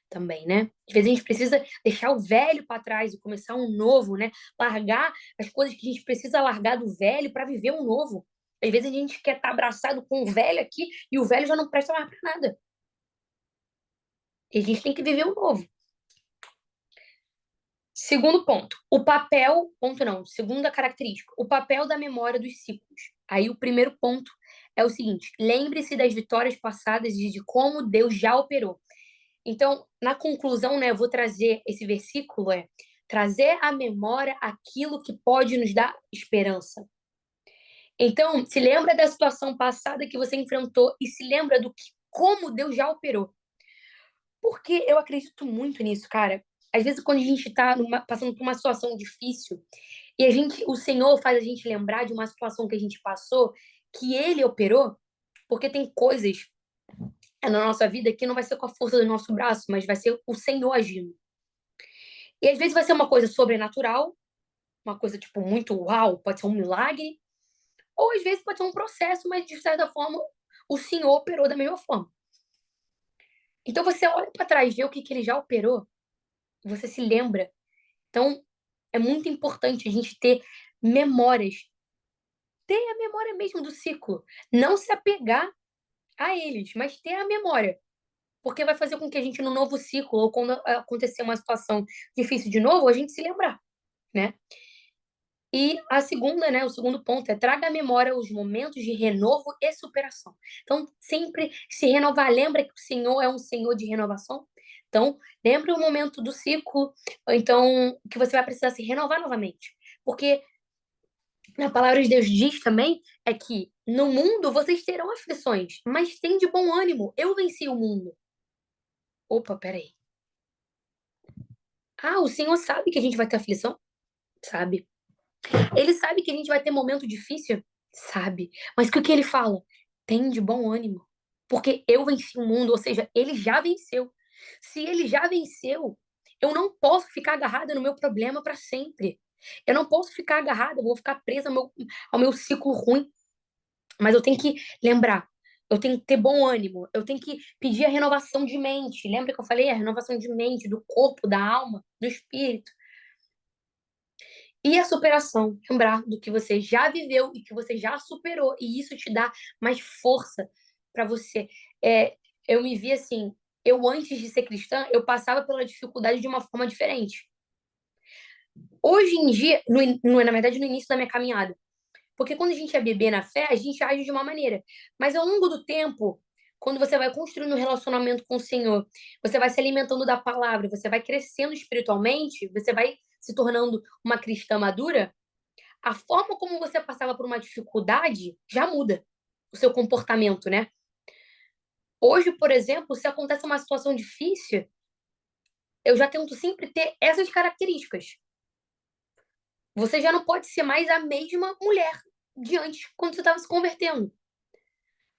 também, né? Às vezes a gente precisa deixar o velho para trás e começar um novo, né? Largar as coisas que a gente precisa largar do velho para viver um novo. Às vezes a gente quer estar abraçado com o velho aqui e o velho já não presta mais para nada. E a gente tem que viver o novo. Segundo ponto, ponto não, segunda característica, o papel da memória dos ciclos. Aí o primeiro ponto é o seguinte: lembre-se das vitórias passadas e de como Deus já operou. Então, na conclusão, né, eu vou trazer esse versículo trazer à memória aquilo que pode nos dar esperança. Então, se lembra da situação passada que você enfrentou e se lembra do que como Deus já operou. Porque eu acredito muito nisso, cara. Às vezes, quando a gente está passando por uma situação difícil e o Senhor faz a gente lembrar de uma situação que a gente passou, que Ele operou, porque tem coisas na nossa vida que não vai ser com a força do nosso braço, mas vai ser o Senhor agindo. E às vezes vai ser uma coisa sobrenatural, uma coisa tipo muito uau, pode ser um milagre, ou às vezes pode ser um processo, mas de certa forma o Senhor operou da mesma forma. Então você olha para trás, vê o que ele já operou, e você se lembra. Então é muito importante a gente ter memórias, ter a memória mesmo do ciclo, não se apegar a eles, mas ter a memória. Porque vai fazer com que a gente, no novo ciclo, ou quando acontecer uma situação difícil de novo, a gente se lembrar, né? E a segunda, né, o segundo ponto é traga à memória os momentos de renovo e superação. Então, sempre se renovar. Lembra que o Senhor é um Senhor de renovação? Então, lembre o momento do ciclo, ou então, que você vai precisar se renovar novamente. Porque a palavra de Deus diz também é que no mundo vocês terão aflições, mas tem de bom ânimo. Eu venci o mundo. Opa, peraí. Ah, o Senhor sabe que a gente vai ter aflição? Sabe. Ele sabe que a gente vai ter momento difícil? Sabe. Mas o que que ele fala? Tem de bom ânimo, porque eu venci o mundo, ou seja, ele já venceu. Se ele já venceu, eu não posso ficar agarrada no meu problema para sempre. Eu não posso ficar agarrada, eu vou ficar presa ao meu ciclo ruim. Mas eu tenho que lembrar, eu tenho que ter bom ânimo, eu tenho que pedir a renovação de mente. Lembra que eu falei? A renovação de mente, do corpo, da alma, do espírito. E a superação, lembrar do que você já viveu e que você já superou, e isso te dá mais força para você. Eu me vi assim, eu antes de ser cristã, eu passava pela dificuldade de uma forma diferente. Hoje em dia, na verdade, no início da minha caminhada, porque quando a gente é bebê na fé, a gente age de uma maneira. Mas ao longo do tempo, quando você vai construindo um relacionamento com o Senhor, você vai se alimentando da palavra, você vai crescendo espiritualmente, você vai se tornando uma cristã madura, a forma como você passava por uma dificuldade já muda o seu comportamento, né? Hoje, por exemplo, se acontece uma situação difícil, eu já tento sempre ter essas características. Você já não pode ser mais a mesma mulher de antes, quando você estava se convertendo.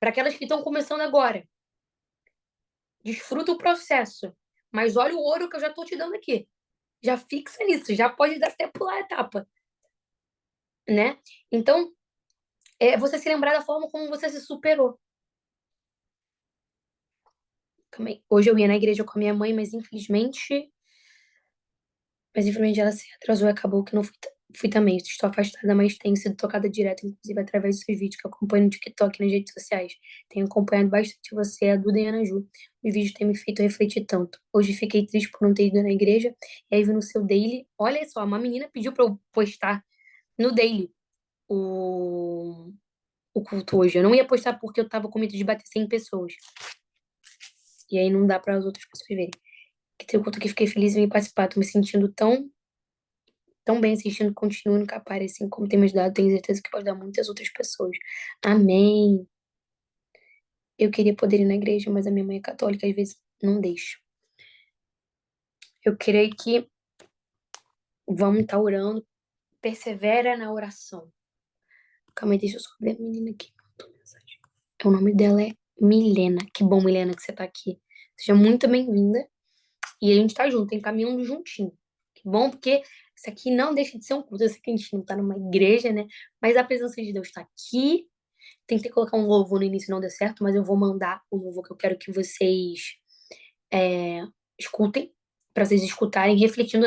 Para aquelas que estão começando agora, desfruta o processo, mas olha o ouro que eu já estou te dando aqui. Já fixa nisso, já pode até pular a etapa, né? Então, é você se lembrar da forma como você se superou. Hoje eu ia na igreja com a minha mãe, mas infelizmente ela se atrasou e acabou que eu não fui também. Estou afastada, mas tenho sido tocada direto, inclusive através dos vídeos que eu acompanho no TikTok e nas redes sociais. Tenho acompanhado bastante você, a Duda e a Ana Ju. Os vídeos têm me feito refletir tanto. Hoje fiquei triste por não ter ido na igreja, e aí vi no seu daily. Olha só, uma menina pediu para eu postar no daily o, o culto hoje. Eu não ia postar porque eu tava com medo de bater 100 pessoas. E aí não dá para as outras pessoas verem. Que tem o culto que fiquei feliz em participar. Tô me sentindo tão bem assistindo, continue no Capari, assim como tem me ajudado, tenho certeza que pode dar muitas outras pessoas. Amém. Eu queria poder ir na igreja, mas a minha mãe é católica, às vezes não deixa. Eu creio que vamos estar orando, persevera na oração. Calma aí, deixa eu só ver a menina aqui. Mandou mensagem. O nome dela é Milena. Que bom, Milena, que você tá aqui. Seja muito bem-vinda. E a gente tá junto, caminhando juntinho. Que bom, porque isso aqui não deixa de ser um culto. Eu sei que a gente não tá numa igreja, né? Mas a presença de Deus tá aqui. Tentei colocar um louvor no início, não deu certo, mas eu vou mandar o louvor que eu quero que vocês é, escutem, para vocês escutarem, refletindo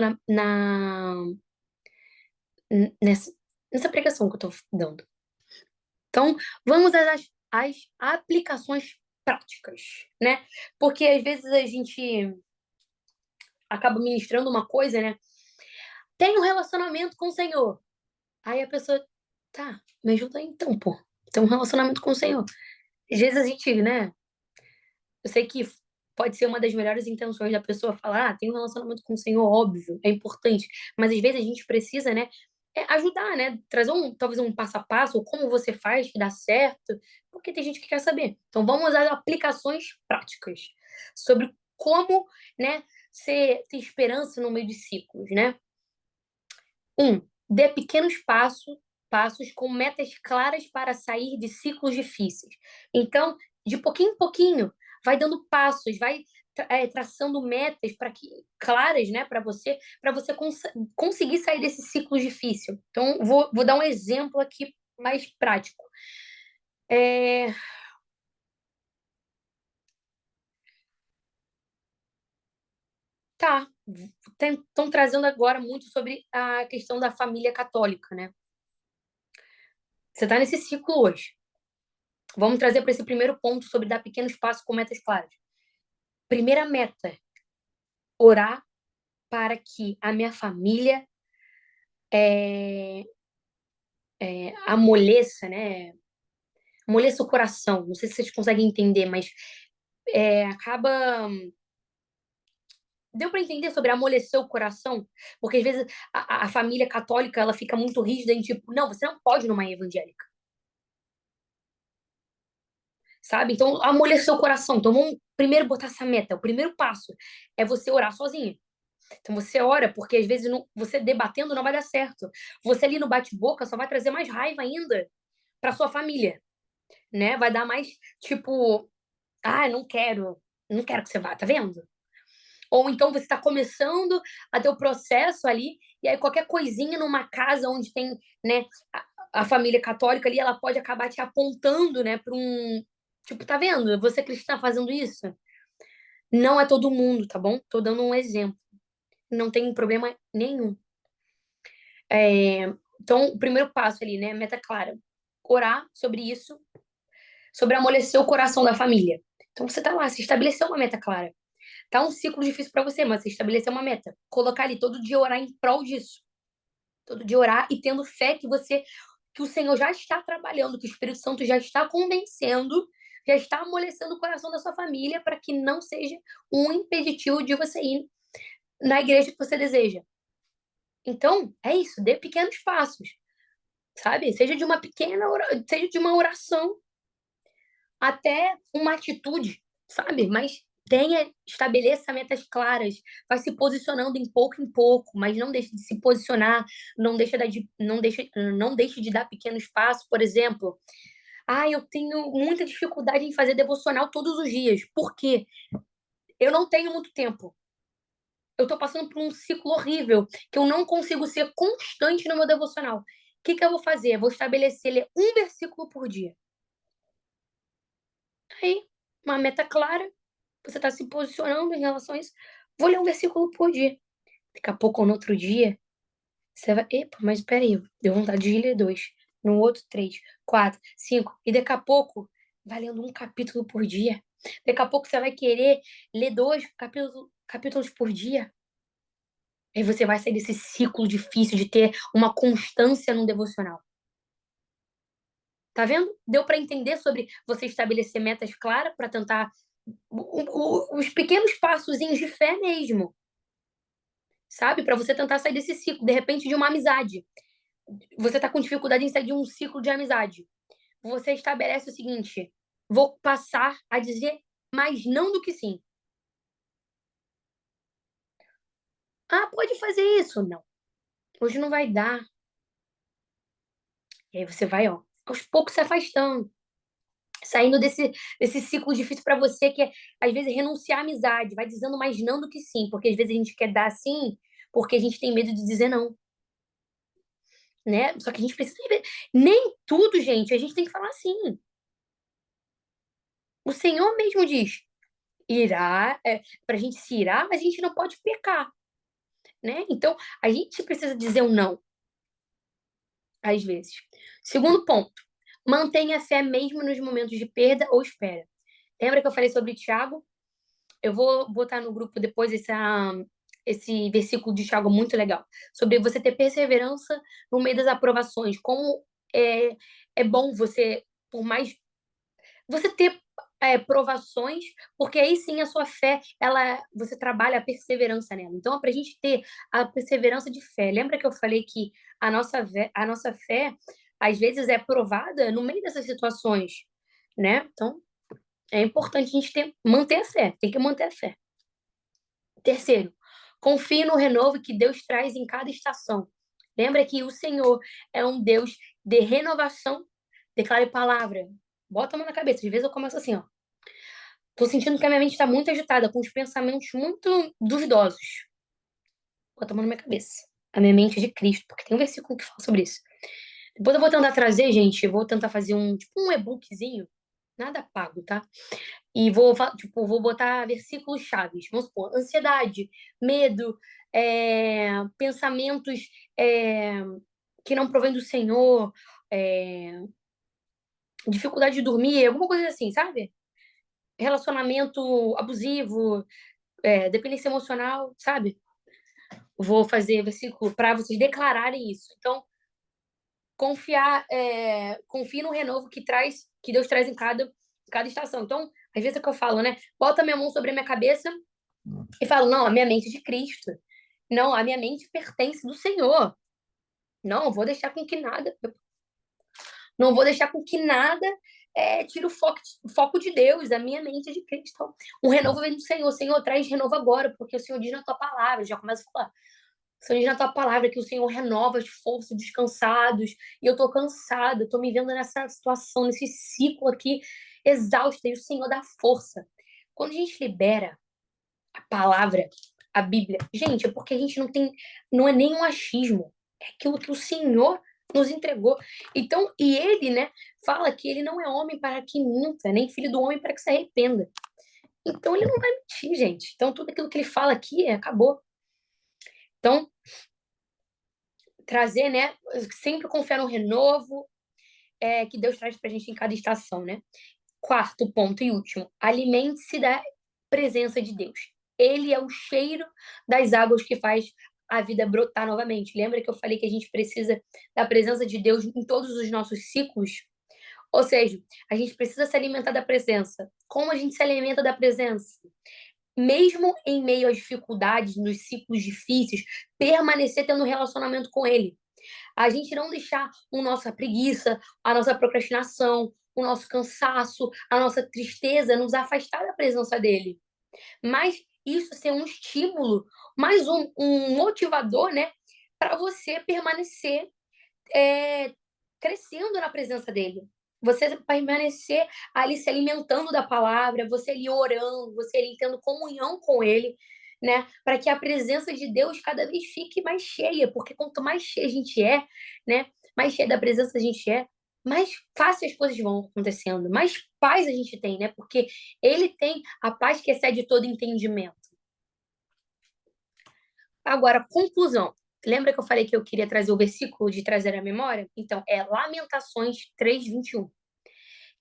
nessa pregação que eu tô dando. Então, vamos às aplicações práticas, né? Porque às vezes a gente acaba ministrando uma coisa, né? Tem um relacionamento com o Senhor. Aí a pessoa, tá, me ajuda aí então, pô. Tem um relacionamento com o Senhor. Às vezes a gente, né? Eu sei que pode ser uma das melhores intenções da pessoa falar, tem um relacionamento com o Senhor, óbvio, é importante. Mas às vezes a gente precisa, né? Ajudar, né? Trazer talvez um passo a passo, ou como você faz que dá certo, porque tem gente que quer saber. Então vamos às aplicações práticas sobre como, né, ter esperança no meio de ciclos, né? Dê pequenos passos com metas claras para sair de ciclos difíceis. Então, de pouquinho em pouquinho, vai dando passos, vai traçando metas claras, né, para você conseguir sair desse ciclo difícil. Então, vou dar um exemplo aqui mais prático. É, tá, estão trazendo agora muito sobre a questão da família católica, né? Você está nesse ciclo hoje. Vamos trazer para esse primeiro ponto sobre dar pequenos passos com metas claras. Primeira meta, orar para que a minha família amoleça, né? Amoleça o coração. Não sei se vocês conseguem entender, mas acaba. Deu para entender sobre amolecer o coração? Porque às vezes a família católica ela fica muito rígida em tipo, não, você não pode ir numa evangélica, sabe? Então, amolecer o coração. Então, vamos primeiro botar essa meta. O primeiro passo é você orar sozinho. Então você ora, porque às vezes você debatendo não vai dar certo. Você ali no bate-boca só vai trazer mais raiva ainda para sua família, né? Vai dar mais tipo, ah, não quero que você vá, tá vendo? Ou então você está começando a ter o processo ali, e aí qualquer coisinha numa casa onde tem, né, a família católica ali, ela pode acabar te apontando, né, para um. Tipo, tá vendo? Você cristã fazendo isso? Não é todo mundo, tá bom? Tô dando um exemplo. Não tem problema nenhum. É, então, o primeiro passo ali, né? Meta clara. Orar sobre isso, sobre amolecer o coração da família. Então, você tá lá, você estabeleceu uma meta clara. Tá um ciclo difícil para você, mas você estabeleceu uma meta. Colocar ali todo dia orar em prol disso. Todo dia orar e tendo fé que o Senhor já está trabalhando, que o Espírito Santo já está convencendo, já está amolecendo o coração da sua família para que não seja um impeditivo de você ir na igreja que você deseja. Então, é isso, dê pequenos passos, sabe? Seja de uma oração até uma atitude, sabe? Mas estabeleça metas claras, vai se posicionando em pouco, mas não deixe de se posicionar, não deixe de dar pequenos passos, por exemplo. Ah, eu tenho muita dificuldade em fazer devocional todos os dias. Por quê? Eu não tenho muito tempo. Eu tô passando por um ciclo horrível, que eu não consigo ser constante no meu devocional. O que que eu vou fazer? Eu vou estabelecer ler um versículo por dia. Aí, uma meta clara, você está se posicionando em relação a isso. Vou ler um versículo por dia. Daqui a pouco, ou no outro dia, você vai. Epa, mas peraí, deu vontade de ler dois. No outro, três, quatro, cinco. E daqui a pouco, vai lendo um capítulo por dia. Daqui a pouco, você vai querer ler dois capítulos por dia. Aí você vai sair desse ciclo difícil de ter uma constância no devocional. Tá vendo? Deu para entender sobre você estabelecer metas claras para tentar os pequenos passos de fé mesmo, sabe? Para você tentar sair desse ciclo, de repente, de uma amizade. Você tá com dificuldade em sair de um ciclo de amizade. Você estabelece o seguinte: vou passar a dizer mais não do que sim. Ah, pode fazer isso? Não. Hoje não vai dar. E aí você vai, ó, aos poucos se afastando. Saindo desse ciclo difícil para você, que é, às vezes, renunciar à amizade. Vai dizendo mais não do que sim. Porque às vezes a gente quer dar sim, porque a gente tem medo de dizer não. Né? Só que a gente precisa. Nem tudo, gente, a gente tem que falar sim. O Senhor mesmo diz: irá, para a gente se irar, mas a gente não pode pecar. Né? Então, a gente precisa dizer um não, às vezes. Segundo ponto, mantenha a fé mesmo nos momentos de perda ou espera. Lembra que eu falei sobre Tiago? Eu vou botar no grupo depois esse versículo de Tiago muito legal. Sobre você ter perseverança no meio das aprovações. Como é, é bom você, por mais. Você ter provações, porque aí sim a sua fé, você trabalha a perseverança nela. Então, é para a gente ter a perseverança de fé. Lembra que eu falei que a nossa fé, às vezes, é provada no meio dessas situações, né? Então, é importante a gente manter a fé, tem que manter a fé. Terceiro, confie no renovo que Deus traz em cada estação. Lembra que o Senhor é um Deus de renovação. Declare palavra. Bota a mão na cabeça. Às vezes eu começo assim, ó. Tô sentindo que a minha mente tá muito agitada, com os pensamentos muito duvidosos. Bota a mão na minha cabeça. A minha mente é de Cristo, porque tem um versículo que fala sobre isso. Depois eu vou tentar trazer, gente, eu vou tentar fazer tipo um e-bookzinho, nada pago, tá? E vou botar versículos chaves. Vamos supor, ansiedade, medo, pensamentos é, que não provém do Senhor, é, dificuldade de dormir, alguma coisa assim, sabe? Relacionamento abusivo, dependência emocional, sabe? Vou fazer versículo para vocês declararem isso. Então, confie no renovo que Deus traz em cada estação. Então, às vezes é o que eu falo, né? Bota minha mão sobre a minha cabeça e falo, não, a minha mente é de Cristo. Não, a minha mente pertence do Senhor. Não, vou deixar com que nada, não vou deixar com que nada tire o foco de Deus. A minha mente é de Cristo. Então, um renovo vem do Senhor. O Senhor traz renovo agora, porque o Senhor diz na tua palavra. Já começa a falar. O Senhor diz na tua palavra que o Senhor renova as forças dos cansados. E eu tô cansada, tô me vendo nessa situação, nesse ciclo aqui, exausta. E o Senhor dá força. Quando a gente libera a palavra, a Bíblia, gente, é porque a gente não é nem um achismo. É aquilo que o Senhor nos entregou. Então, e ele, né, fala que ele não é homem para que minta, nem filho do homem para que se arrependa. Então, ele não vai mentir, gente. Então, tudo aquilo que ele fala aqui acabou. Então, trazer, né? Sempre confiar no renovo que Deus traz pra gente em cada estação, né? Quarto ponto e último, alimente-se da presença de Deus. Ele é o cheiro das águas que faz a vida brotar novamente. Lembra que eu falei que a gente precisa da presença de Deus em todos os nossos ciclos? Ou seja, a gente precisa se alimentar da presença. Como a gente se alimenta da presença? Mesmo em meio às dificuldades, nos ciclos difíceis, permanecer tendo um relacionamento com Ele. A gente não deixar a nossa preguiça, a nossa procrastinação, o nosso cansaço, a nossa tristeza nos afastar da presença dele. Mas isso ser um estímulo, mais um motivador, né? Para você permanecer crescendo na presença dele. Você permanecer ali se alimentando da palavra, você ali orando, você ali tendo comunhão com ele, né? Para que a presença de Deus cada vez fique mais cheia, porque quanto mais cheia a gente né? Mais cheia da presença a gente mais fácil as coisas vão acontecendo, mais paz a gente tem, né? Porque ele tem a paz que excede todo entendimento. Agora, conclusão. Lembra que eu falei que eu queria trazer o versículo de trazer à memória? Então, é Lamentações 3:21.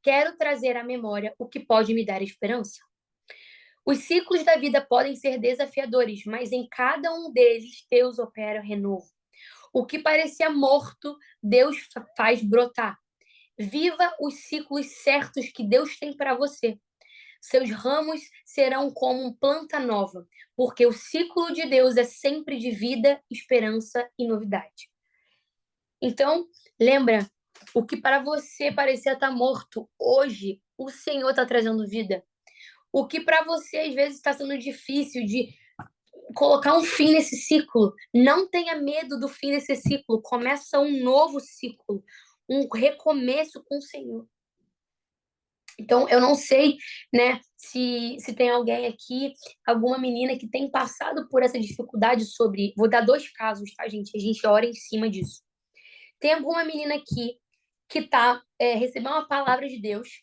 Quero trazer à memória o que pode me dar esperança. Os ciclos da vida podem ser desafiadores, mas em cada um deles Deus opera renovo. O que parecia morto, Deus faz brotar. Viva os ciclos certos que Deus tem para você. Seus ramos serão como planta nova, porque o ciclo de Deus é sempre de vida, esperança e novidade. Então, lembra, o que para você parecia estar morto, hoje o Senhor está trazendo vida. O que para você às vezes está sendo difícil de colocar um fim nesse ciclo, não tenha medo do fim desse ciclo. Começa um novo ciclo, um recomeço com o Senhor. Então, eu não sei, né, se tem alguém aqui, alguma menina que tem passado por essa dificuldade sobre. Vou dar dois casos, tá, gente? A gente ora em cima disso. Tem alguma menina aqui que tá recebendo uma palavra de Deus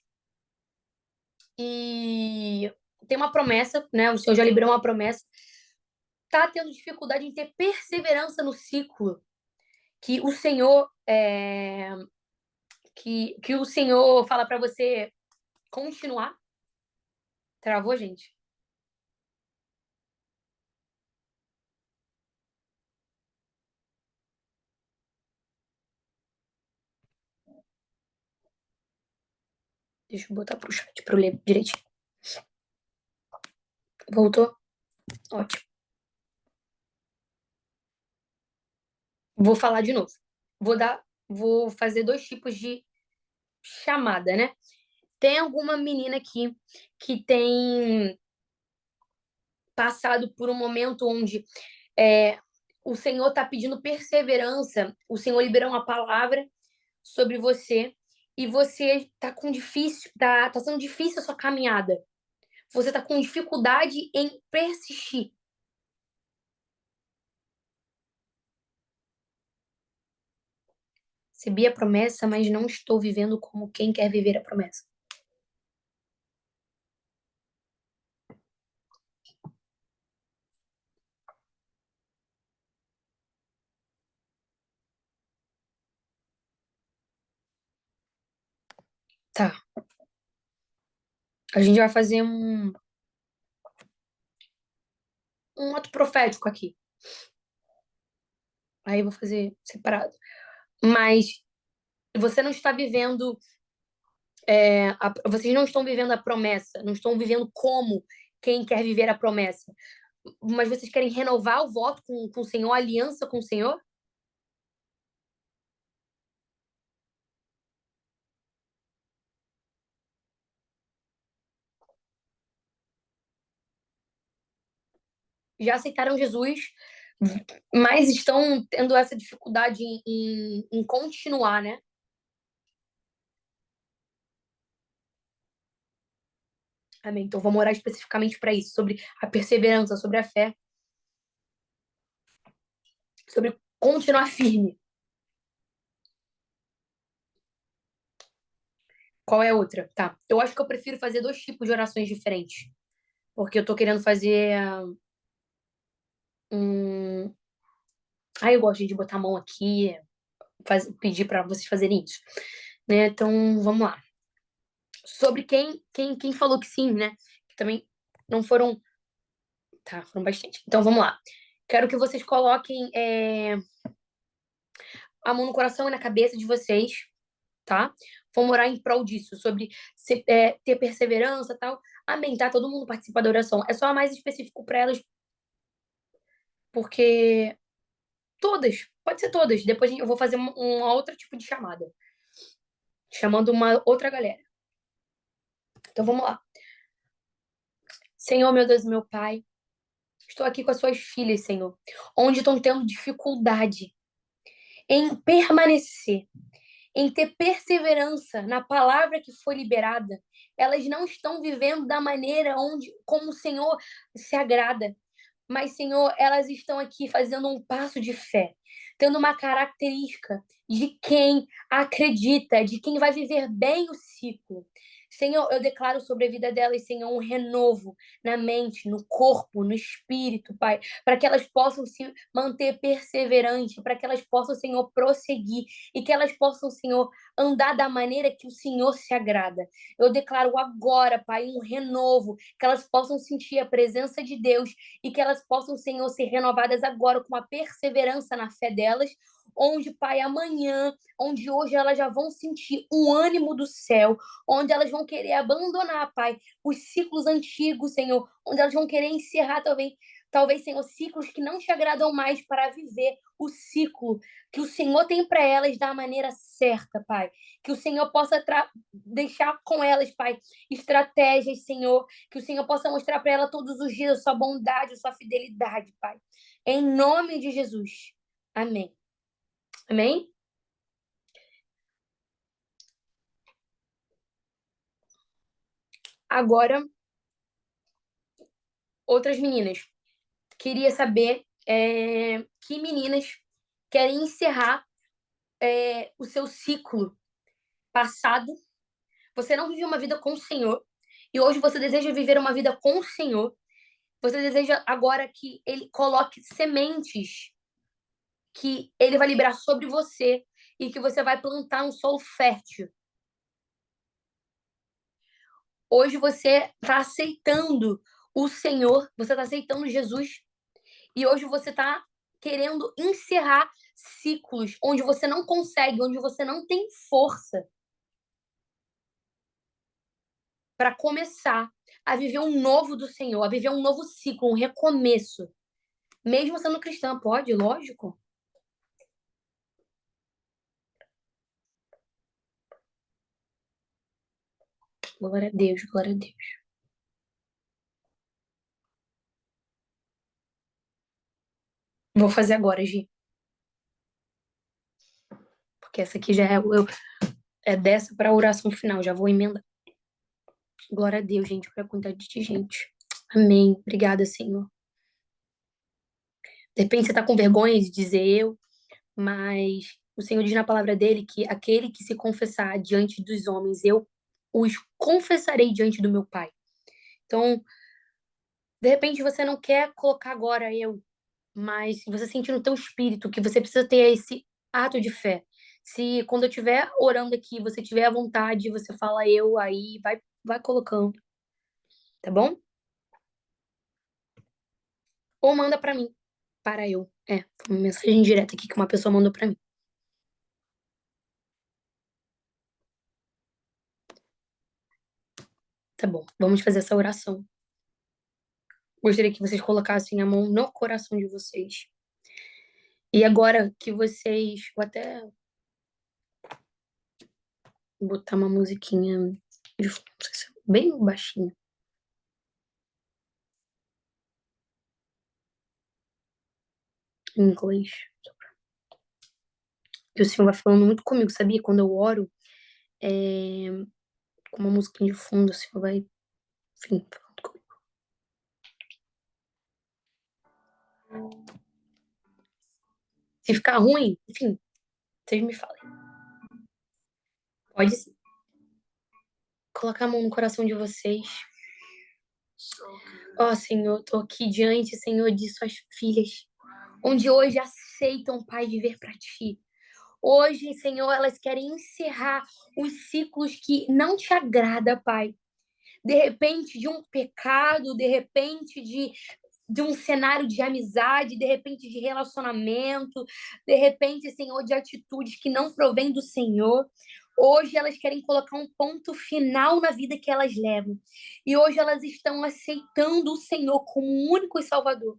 e tem uma promessa, né? O Senhor já liberou uma promessa, tá tendo dificuldade em ter perseverança no ciclo que o Senhor que o Senhor fala para você continuar. Travou, gente? Deixa eu botar pro chat para eu ler direitinho. Voltou? Ótimo. Vou falar de novo. Vou fazer dois tipos de chamada, né? Tem alguma menina aqui que tem passado por um momento onde é, o Senhor está pedindo perseverança, o Senhor liberou uma palavra sobre você e você está com difícil, tá sendo difícil a sua caminhada. Você está com dificuldade em persistir. Recebi a promessa, mas não estou vivendo como quem quer viver a promessa. Tá. A gente vai fazer um ato profético aqui. Aí eu vou fazer separado. Mas você não está vivendo. Vocês não estão vivendo a promessa, não estão vivendo como quem quer viver a promessa. Mas vocês querem renovar o voto com o Senhor, a aliança com o Senhor? Já aceitaram Jesus, mas estão tendo essa dificuldade em continuar, né? Amém. Então vamos orar especificamente para isso, sobre a perseverança, sobre a fé, sobre continuar firme. Qual é a outra? Tá. Eu acho que eu prefiro fazer dois tipos de orações diferentes. Porque eu tô querendo fazer um. Ah, eu gosto de botar a mão aqui, pedir para vocês fazerem isso. Né? Então, vamos lá. Sobre quem falou que sim, né? Que também não foram. Tá, foram bastante. Então, vamos lá. Quero que vocês coloquem a mão no coração e na cabeça de vocês, tá? Vamos orar em prol disso, sobre ter perseverança e tal. Amém, tá? Todo mundo participa da oração. É só mais específico para elas, porque todas, pode ser todas. Depois eu vou fazer um outro tipo de chamada, chamando uma outra galera. Então vamos lá. Senhor, meu Deus e meu Pai, estou aqui com as suas filhas, Senhor, onde estão tendo dificuldade em permanecer, em ter perseverança na palavra que foi liberada. Elas não estão vivendo da maneira como o Senhor se agrada. Mas, Senhor, elas estão aqui fazendo um passo de fé, tendo uma característica de quem acredita, de quem vai viver bem o ciclo. Senhor, eu declaro sobre a vida delas, Senhor, um renovo na mente, no corpo, no espírito, Pai, para que elas possam se manter perseverantes, para que elas possam, Senhor, prosseguir e que elas possam, Senhor, andar da maneira que o Senhor se agrada. Eu declaro agora, Pai, um renovo, que elas possam sentir a presença de Deus e que elas possam, Senhor, ser renovadas agora com uma perseverança na fé delas, onde, Pai, amanhã, onde hoje elas já vão sentir um ânimo do céu, onde elas vão querer abandonar, Pai, os ciclos antigos, Senhor, onde elas vão querer encerrar talvez, Senhor, ciclos que não te agradam mais para viver o ciclo que o Senhor tem para elas da maneira certa, Pai. Que o Senhor possa deixar com elas, Pai, estratégias, Senhor, que o Senhor possa mostrar para ela todos os dias a sua bondade, a sua fidelidade, Pai. Em nome de Jesus. Amém. Amém? Agora, outras meninas. Queria saber que meninas querem encerrar o seu ciclo passado. Você não viveu uma vida com o Senhor. E hoje você deseja viver uma vida com o Senhor. Você deseja agora que Ele coloque sementes que Ele vai liberar sobre você e que você vai plantar um solo fértil. Hoje você está aceitando o Senhor, você está aceitando Jesus, e hoje você está querendo encerrar ciclos onde você não consegue, onde você não tem força para começar a viver um novo do Senhor, a viver um novo ciclo, um recomeço. Mesmo sendo cristã, pode, lógico. Glória a Deus, glória a Deus. Vou fazer agora, Gi, porque essa aqui já é dessa para a oração final, já vou emendar. Glória a Deus, gente, para a quantidade de gente. Amém. Obrigada, Senhor. De repente você tá com vergonha de dizer eu, mas o Senhor diz na palavra dele que aquele que se confessar diante dos homens, eu os confessarei diante do meu Pai. Então, de repente você não quer colocar agora eu, mas você sente no teu espírito que você precisa ter esse ato de fé. Se quando eu estiver orando aqui, você tiver à vontade, você fala eu aí, vai colocando, tá bom? Ou manda pra mim, para eu. É, uma mensagem direta aqui que uma pessoa mandou pra mim. Tá bom, vamos fazer essa oração. Gostaria que vocês colocassem a mão no coração de vocês. E agora que vocês. Vou até botar uma musiquinha de fundo, não sei se é bem baixinha, em inglês. Que o Senhor vai falando muito comigo, sabia? Quando eu oro, com uma musiquinha de fundo, o Senhor vai, enfim, falando comigo. Se ficar ruim, enfim, vocês me falem. Pode sim. Colocar a mão no coração de vocês. Ó, Senhor, eu tô aqui diante, Senhor, de suas filhas, onde hoje aceitam, Pai, viver para ti. Hoje, Senhor, elas querem encerrar os ciclos que não te agrada, Pai. De repente, de um pecado, de repente, de um cenário de amizade, de repente, de relacionamento, de repente, Senhor, de atitudes que não provêm do Senhor. Hoje elas querem colocar um ponto final na vida que elas levam. E hoje elas estão aceitando o Senhor como o único Salvador.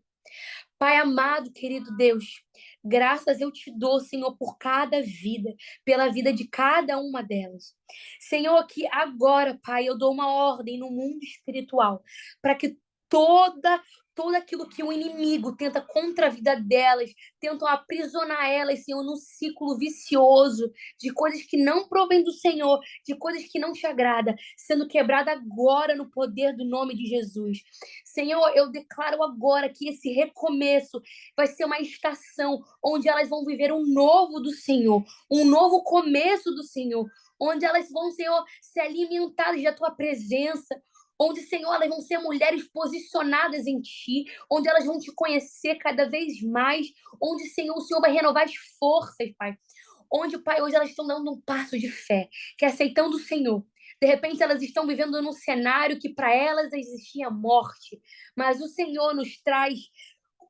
Pai amado, querido Deus, graças eu te dou, Senhor, por cada vida, pela vida de cada uma delas. Senhor, que agora, Pai, eu dou uma ordem no mundo espiritual para que todo aquilo que o inimigo tenta contra a vida delas, tentam aprisionar elas, Senhor, num ciclo vicioso de coisas que não provêm do Senhor, de coisas que não te agrada, sendo quebrada agora no poder do nome de Jesus. Senhor, eu declaro agora que esse recomeço vai ser uma estação onde elas vão viver um novo do Senhor, um novo começo do Senhor, onde elas vão, Senhor, ser alimentadas da tua presença, onde, Senhor, elas vão ser mulheres posicionadas em ti, onde elas vão te conhecer cada vez mais, onde, Senhor, o Senhor vai renovar as forças, Pai. Onde, Pai, hoje elas estão dando um passo de fé, que é aceitando o Senhor. De repente, elas estão vivendo num cenário que para elas existia morte, mas o Senhor nos traz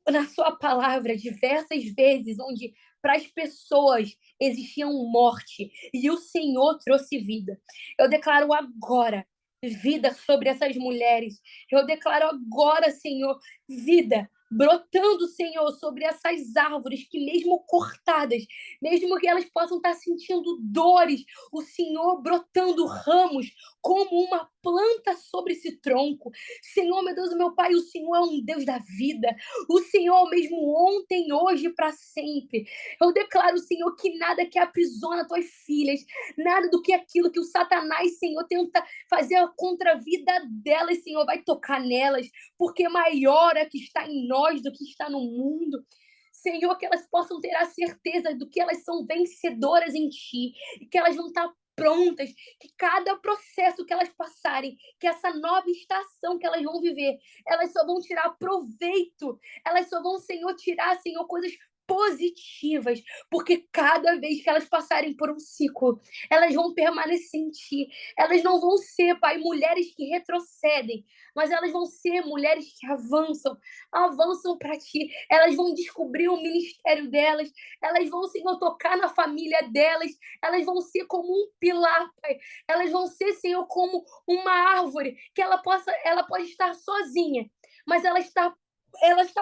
na sua palavra diversas vezes onde para as pessoas existia morte e o Senhor trouxe vida. Eu declaro agora vida sobre essas mulheres. Eu declaro agora, Senhor, vida brotando, Senhor, sobre essas árvores que mesmo cortadas, mesmo que elas possam estar sentindo dores, o Senhor brotando ramos como uma planta sobre esse tronco. Senhor, meu Deus, meu Pai, o Senhor é um Deus da vida. O Senhor mesmo ontem, hoje e para sempre. Eu declaro, Senhor, que nada que aprisiona tuas filhas, nada do que aquilo que o Satanás, Senhor, tenta fazer contra a vida delas, Senhor, vai tocar nelas, porque maior é que está em nós do que está no mundo. Senhor, que elas possam ter a certeza do que elas são vencedoras em Ti, e que elas vão estar prontas, que cada processo que elas passarem, que essa nova estação que elas vão viver, elas só vão tirar proveito, elas só vão, Senhor, tirar, Senhor, coisas positivas, porque cada vez que elas passarem por um ciclo, elas vão permanecer em Ti. Elas não vão ser, Pai, mulheres que retrocedem, mas elas vão ser mulheres que avançam, avançam para Ti. Elas vão descobrir o ministério delas, elas vão, Senhor, tocar na família delas, elas vão ser como um pilar, Pai. Elas vão ser, Senhor, como uma árvore que ela pode estar sozinha, mas ela está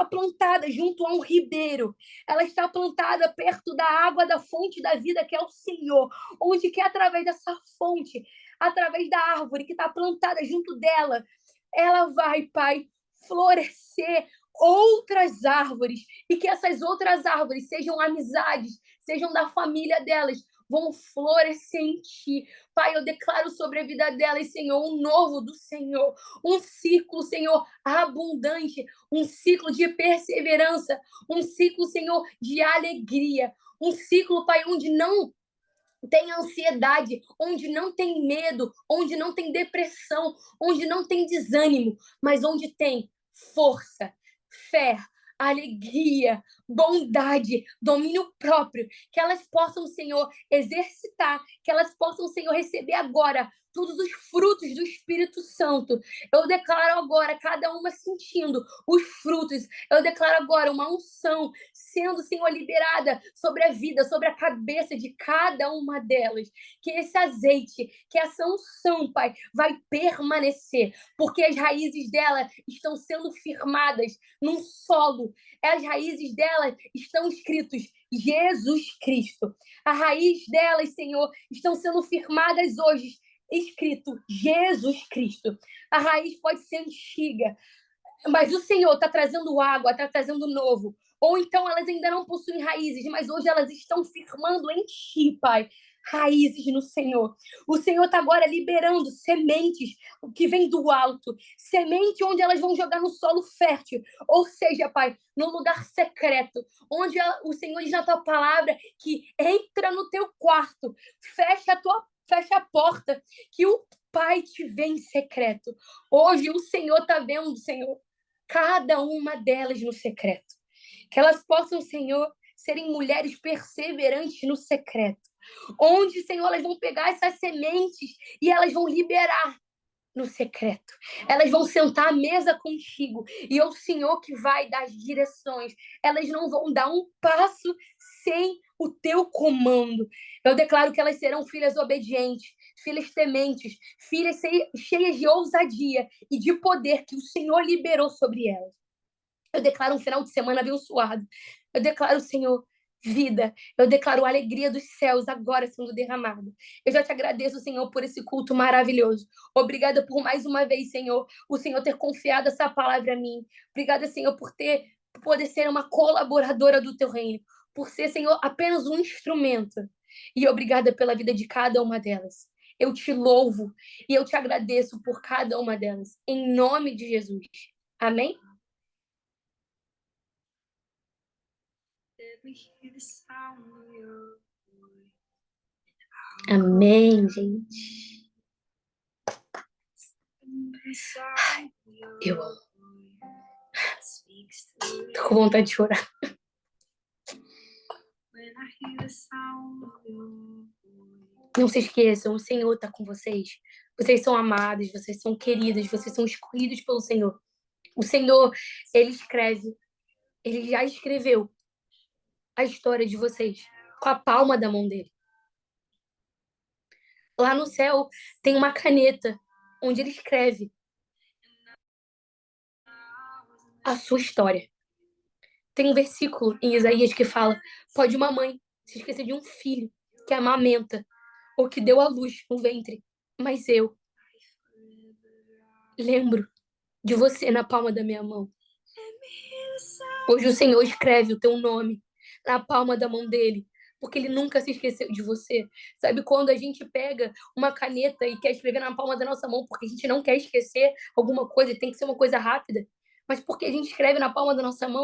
plantada junto a um ribeiro. Ela está plantada perto da água da fonte da vida, que é o Senhor. Onde que é através dessa fonte, através da árvore que está plantada junto dela, ela vai, Pai, florescer outras árvores. E que essas outras árvores sejam amizades, sejam da família delas, vão florescer em ti. Pai, eu declaro sobre a vida delas, Senhor, um novo do Senhor, um ciclo, Senhor, abundante, um ciclo de perseverança, um ciclo, Senhor, de alegria, um ciclo, Pai, onde não tem ansiedade, onde não tem medo, onde não tem depressão, onde não tem desânimo, mas onde tem força, fé, alegria, bondade, domínio próprio, que elas possam, Senhor, exercitar, que elas possam, Senhor, receber agora todos os frutos do Espírito Santo. Eu declaro agora, cada uma sentindo os frutos. Eu declaro agora uma unção sendo, Senhor, liberada sobre a vida, sobre a cabeça de cada uma delas. Que esse azeite, que essa unção, Pai, vai permanecer, porque as raízes dela estão sendo firmadas num solo. As raízes dela estão escritos Jesus Cristo. A raiz delas, Senhor, estão sendo firmadas hoje, escrito Jesus Cristo. A raiz pode ser antiga, mas o Senhor está trazendo água, está trazendo novo. Ou então elas ainda não possuem raízes, mas hoje elas estão firmando em ti, Pai. Raízes no Senhor. O Senhor está agora liberando sementes que vêm do alto, semente onde elas vão jogar no solo fértil, ou seja, Pai, no lugar secreto, onde o Senhor diz na tua palavra que entra no teu quarto, fecha a porta, que o Pai te vê em secreto. Hoje o Senhor está vendo, Senhor, cada uma delas no secreto. Que elas possam, Senhor, serem mulheres perseverantes no secreto. Onde, Senhor, elas vão pegar essas sementes e elas vão liberar no secreto. Elas vão sentar à mesa contigo e é o Senhor que vai dar as direções. Elas não vão dar um passo sem o teu comando. Eu declaro que elas serão filhas obedientes, filhas tementes, filhas cheias de ousadia e de poder que o Senhor liberou sobre elas. Eu declaro um final de semana abençoado. Eu declaro, Senhor, vida. Eu declaro a alegria dos céus agora sendo derramada. Eu já te agradeço, Senhor, por esse culto maravilhoso. Obrigada por mais uma vez, Senhor, o Senhor ter confiado essa palavra a mim. Obrigada, Senhor, por poder ser uma colaboradora do teu reino, por ser, Senhor, apenas um instrumento. E obrigada pela vida de cada uma delas. Eu te louvo e eu te agradeço por cada uma delas. Em nome de Jesus. Amém? Amém, gente. Eu amo. Tô com vontade de chorar. Não se esqueçam, o Senhor está com vocês. Vocês são amados, vocês são queridos, vocês são escolhidos pelo Senhor. O Senhor, Ele escreve, Ele já escreveu a história de vocês com a palma da mão dele. Lá no céu tem uma caneta onde Ele escreve a sua história. Tem um versículo em Isaías que fala: pode uma mãe se esquecer de um filho que amamenta ou que deu à luz no ventre, mas eu lembro de você na palma da minha mão. Hoje o Senhor escreve o teu nome na palma da mão dele, porque ele nunca se esqueceu de você. Sabe quando a gente pega uma caneta e quer escrever na palma da nossa mão porque a gente não quer esquecer alguma coisa, tem que ser uma coisa rápida, mas porque a gente escreve na palma da nossa mão